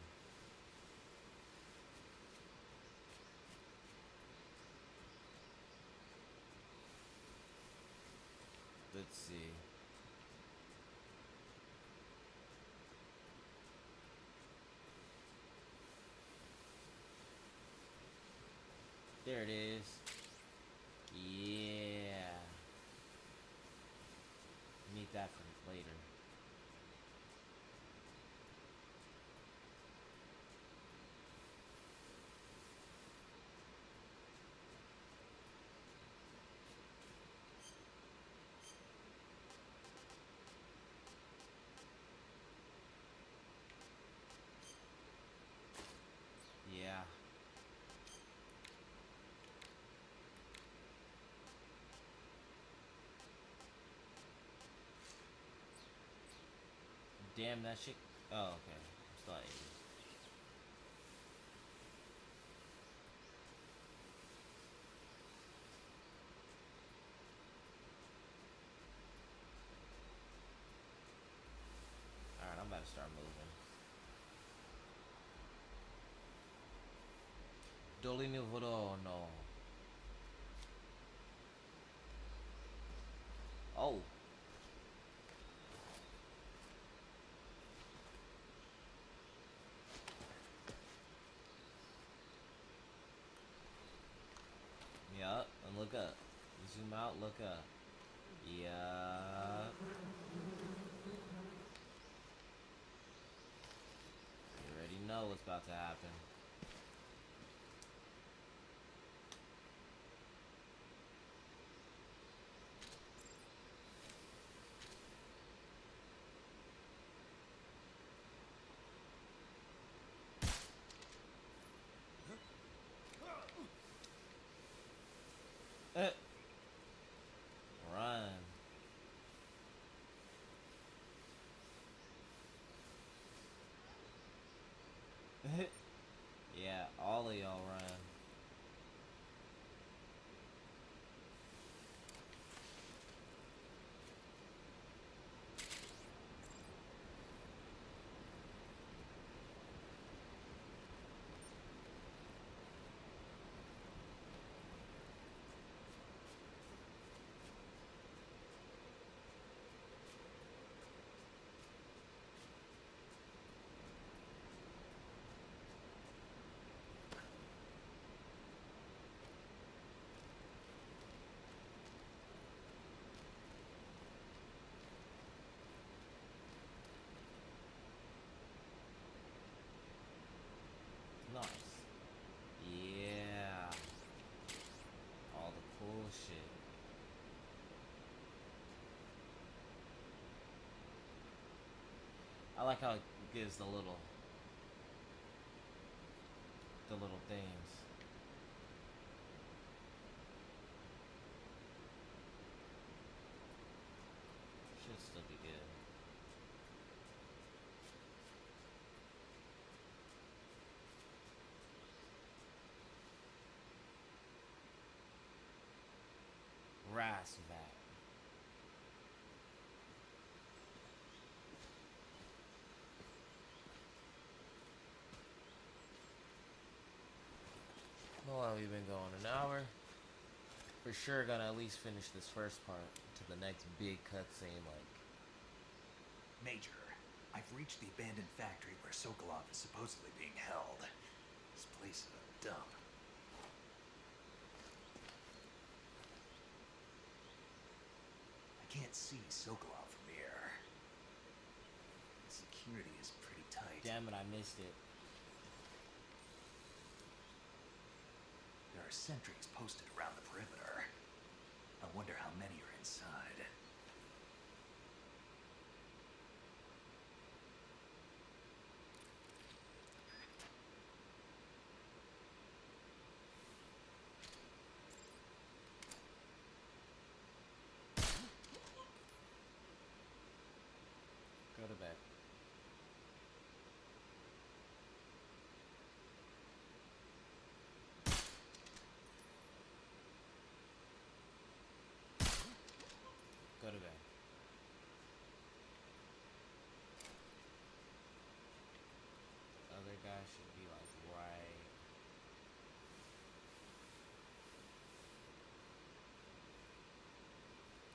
Speaker 1: Let's see. There it is. Yeah. Need that for later. Yeah. Damn, that shit. Oh, okay. I'm still at 80. Alright, I'm about to start moving. Dolly ne no. Oh. Yup, and look up. Zoom out, look up. Yup. You already know what's about to happen. Run. I like how it gives the little things. Should still be good. Rasvac. How long have we been going? An hour? For sure gonna at least finish this first part to the next big cutscene, like.
Speaker 4: Major, I've reached the abandoned factory where Sokolov is supposedly being held. This place is a dump. I can't see Sokolov from here. The security is pretty tight.
Speaker 1: Damn it, I missed it.
Speaker 4: There are sentries posted around the perimeter. I wonder how many are inside.
Speaker 1: Go to bed. Go to bed. Other guy should be like right.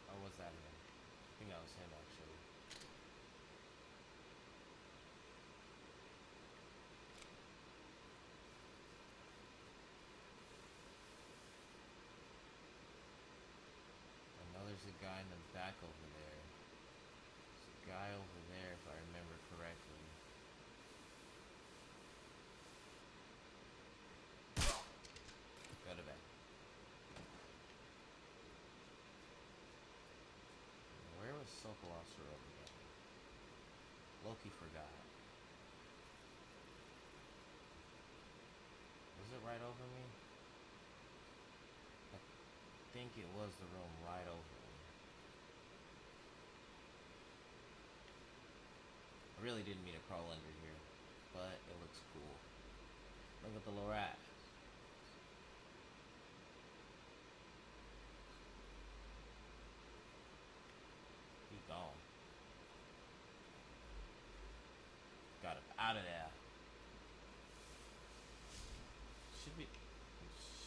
Speaker 1: Or was that him? I think that was him actually. I know there's a guy in the back over there. There's a guy over there if I remember correctly. Go to bed. Where was Sokolov's room again? Loki forgot. Was it right over me? I think it was the room right over me. I really didn't mean to crawl under here, but it looks cool. Look at the little rat. He gone. Got him out of there.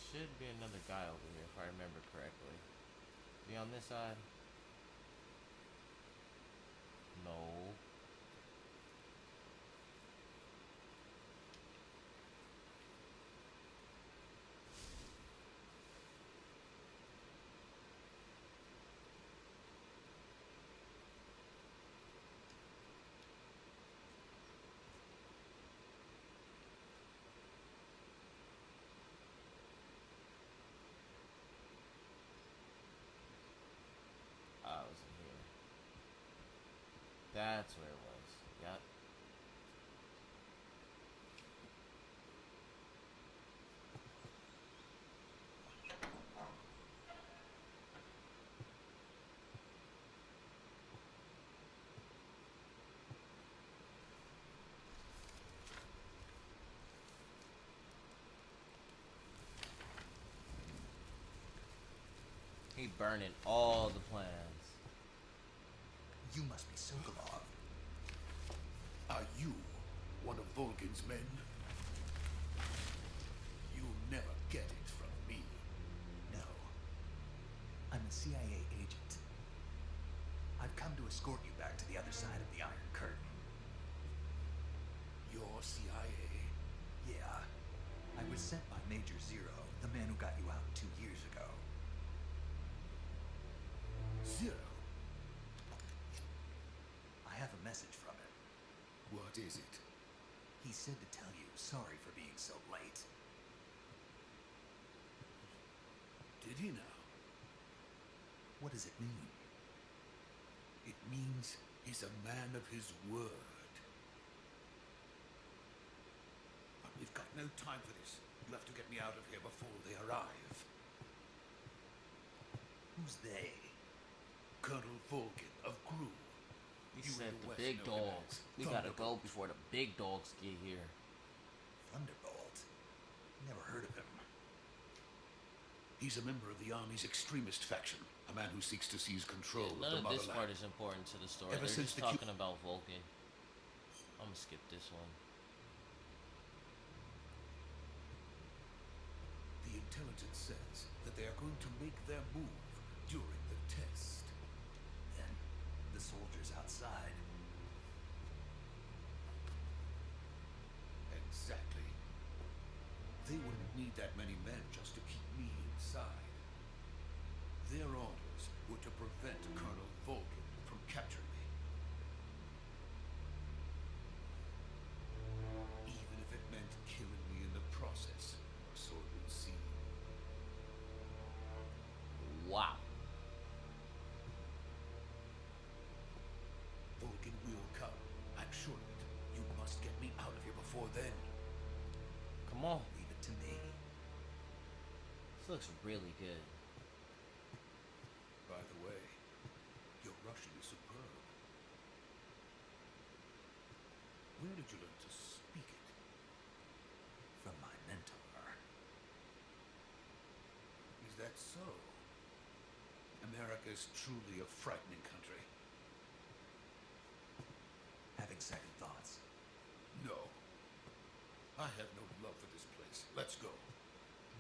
Speaker 1: Should be another guy over here if I remember correctly. Be on this side? No. I was in here. That's where it was. Yep. He burning all the plans.
Speaker 4: You must be Sokolov.
Speaker 9: Are you one of Vulcan's men? You'll never get it from me.
Speaker 4: No. I'm a CIA agent. I've come to escort you back to the other side of the Iron Curtain.
Speaker 9: You're CIA?
Speaker 4: Yeah. I was sent by Major Zero, the man who got you out 2 years ago.
Speaker 9: Zero?
Speaker 4: I have a message from him.
Speaker 9: What is it?
Speaker 4: He said to tell you sorry for being so late.
Speaker 9: Did he now?
Speaker 4: What does it mean?
Speaker 9: It means he's a man of his word. We've got no time for this. You have to get me out of here before they arrive.
Speaker 4: Who's they?
Speaker 9: Colonel Vulcan of Gru.
Speaker 1: He
Speaker 9: You
Speaker 1: said
Speaker 9: in the
Speaker 1: the
Speaker 9: West
Speaker 1: big
Speaker 9: know him
Speaker 1: dogs.
Speaker 9: as
Speaker 1: We gotta go
Speaker 9: Thunderbolt.
Speaker 1: before the big dogs get here.
Speaker 4: Thunderbolt? Never heard of him.
Speaker 9: He's a member of the Army's extremist faction, a man who seeks to seize control
Speaker 1: None
Speaker 9: of the
Speaker 1: of this part
Speaker 9: motherland.
Speaker 1: is important to the story.
Speaker 9: Ever
Speaker 1: They're
Speaker 9: since
Speaker 1: just
Speaker 9: the
Speaker 1: talking about Vulcan. I'm gonna skip this one.
Speaker 9: The intelligence says that they are going to make their move during the test.
Speaker 4: Then, the soldiers outside.
Speaker 9: Exactly. They wouldn't need that many men just to keep me inside. Their orders were to prevent Colonel Vulcan from capturing me. Even if it meant killing me in the process, or so it would seem.
Speaker 1: Wow.
Speaker 9: Vulcan will come. I'm sure of it. You must get me out of here before then.
Speaker 1: Come on.
Speaker 4: Leave it to me.
Speaker 1: This looks really good.
Speaker 9: By the way, your Russian is superb. Where did you learn to speak it?
Speaker 4: From my mentor.
Speaker 9: Is that so? America is truly a frightening country.
Speaker 4: Having second thoughts.
Speaker 9: No. I have no love for this place. Let's go.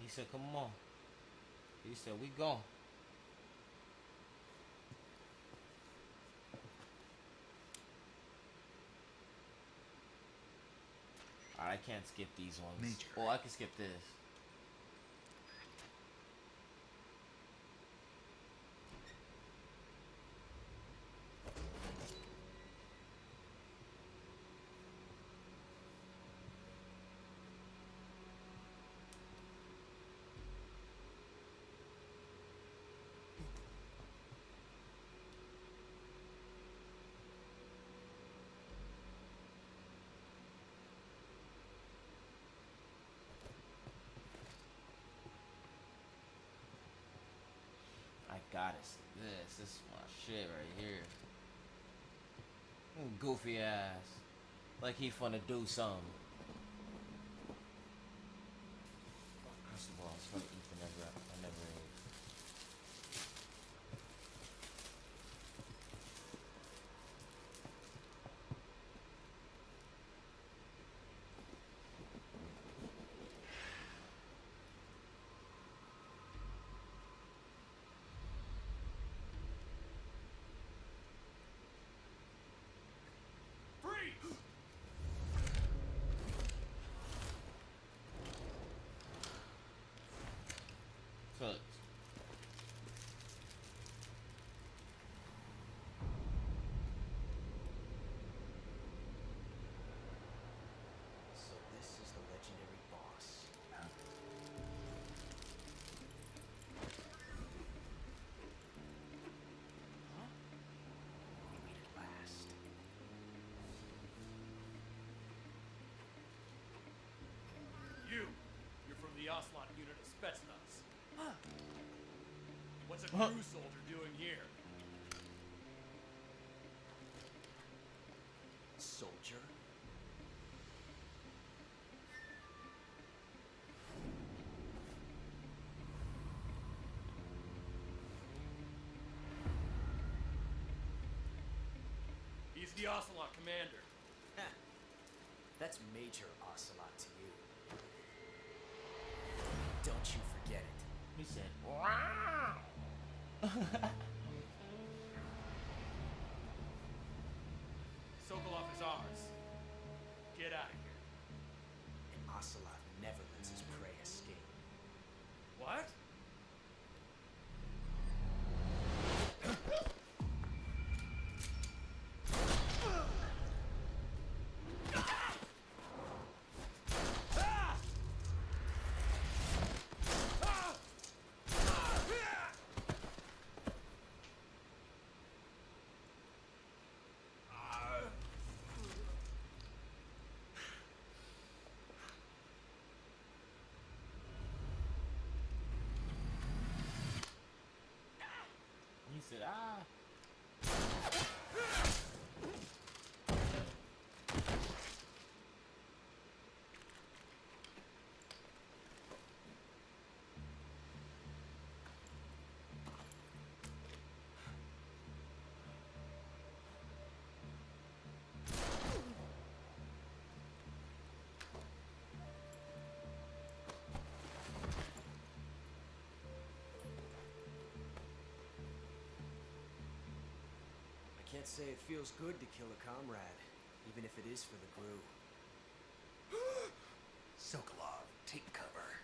Speaker 1: He said, come on. He said, we gone. I can't skip these ones.
Speaker 4: Major.
Speaker 1: Oh, I can skip this. I gotta see this. This is my shit right here. Ooh, goofy ass. Like he finna do something. First of all, it's from Ethan I never ate. Sucks.
Speaker 4: So this is the legendary boss. Huh? We made it last.
Speaker 6: You're from the Ocelot unit of Spetsnaz. What's a crew soldier doing here?
Speaker 4: Soldier?
Speaker 6: He's the Ocelot commander.
Speaker 10: That's Major Ocelot to you. Don't you forget it.
Speaker 1: He said, wow.
Speaker 6: Sokolov is ours. Get out of here.
Speaker 10: And Ocelot never lets his prey escape.
Speaker 6: What?
Speaker 10: Can't say it feels good to kill a comrade, even if it is for the crew.
Speaker 4: Sokolov, take cover.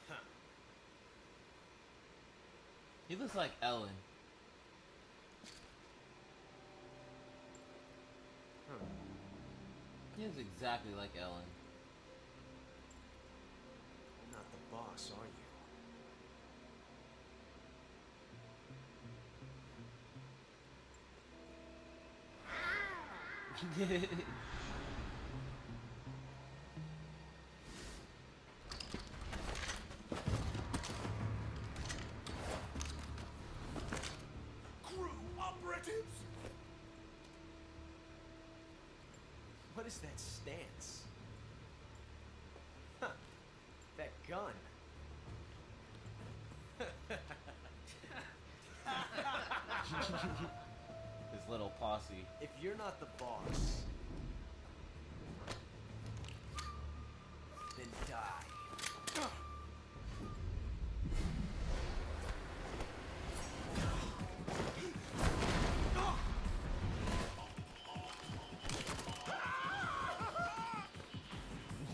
Speaker 10: Huh.
Speaker 1: He looks like Ellen.
Speaker 10: Huh.
Speaker 1: He looks exactly like Ellen.
Speaker 10: You're not the boss, are you?
Speaker 9: Crew operatives!
Speaker 10: What is that stance? Huh. That gun.
Speaker 1: His little posse.
Speaker 10: If you're not the boss, then die.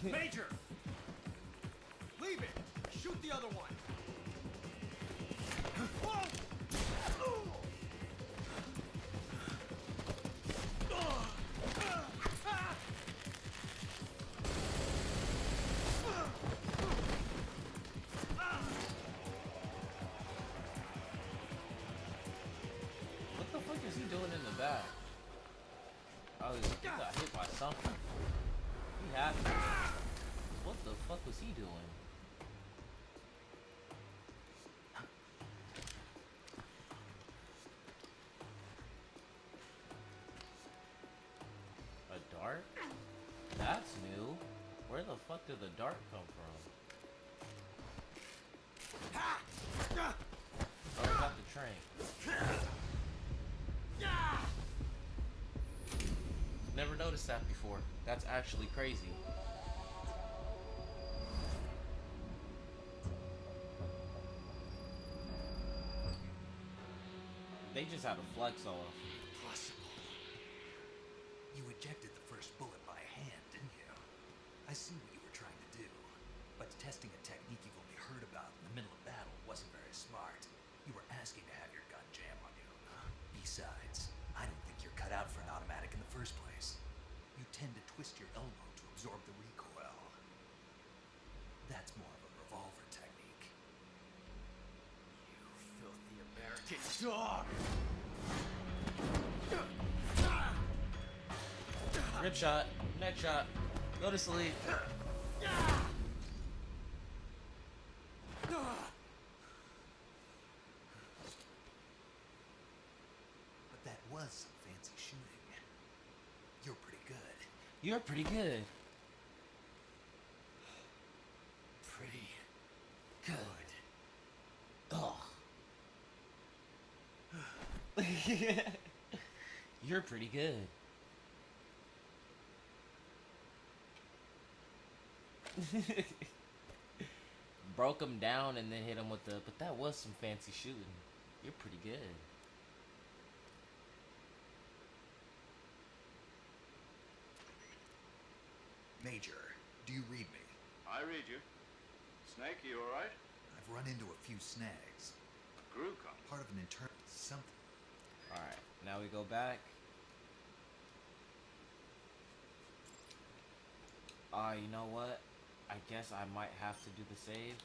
Speaker 6: Major! Leave it! Shoot the other one!
Speaker 1: What the fuck is he doing in the back? Oh, he got hit by something. He had to. What the fuck was he doing? A dart? That's new. Where the fuck did the dart come from? Oh, it's at the train. Never noticed that before. That's actually crazy. They just had a flex off.
Speaker 4: Possible. You ejected the first bullet by hand, didn't you? I see what you were trying to do. But testing a technique you've only heard about in the middle of battle wasn't very smart. You were asking to have your gun jam on you. Besides, I don't think you're cut out for an automatic in the first place. You tend to twist your elbow to absorb the recoil. That's more of a revolver technique.
Speaker 10: You filthy American dog!
Speaker 1: Rip shot, neck shot, go to sleep.
Speaker 4: But that was some fancy shooting. You're pretty good.
Speaker 1: You're pretty good.
Speaker 10: Pretty
Speaker 1: good. Ugh. You're pretty good. Broke him down and then hit him with the. But that was some fancy shooting. You're pretty good.
Speaker 4: Major, do you read me?
Speaker 5: I read you. Snake, you alright?
Speaker 4: I've run into a few snags.
Speaker 5: Grew come.
Speaker 4: Part of an internal something.
Speaker 1: Alright, now we go back. You know what? I guess I might have to do the save.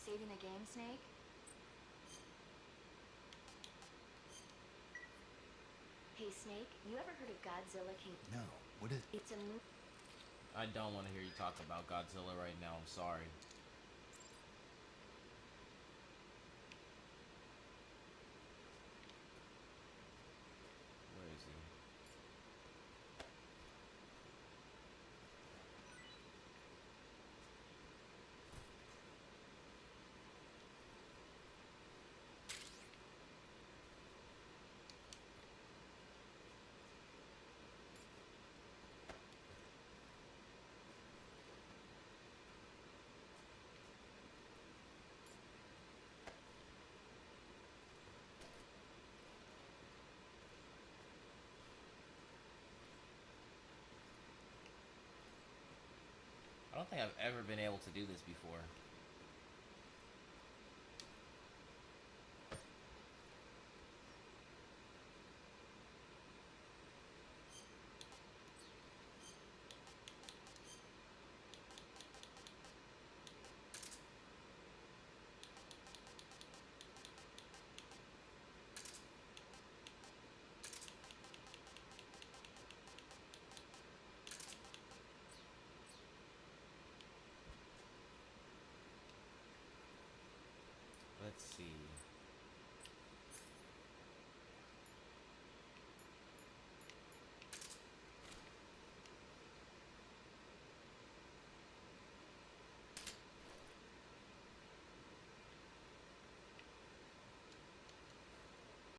Speaker 3: Saving the game, Snake? Hey, Snake, you ever heard of Godzilla King?
Speaker 4: No, what is
Speaker 3: It's a movie.
Speaker 1: I don't want to hear you talk about Godzilla right now. I'm sorry. Where is he? don't think I've ever been able to do this before. Let's see.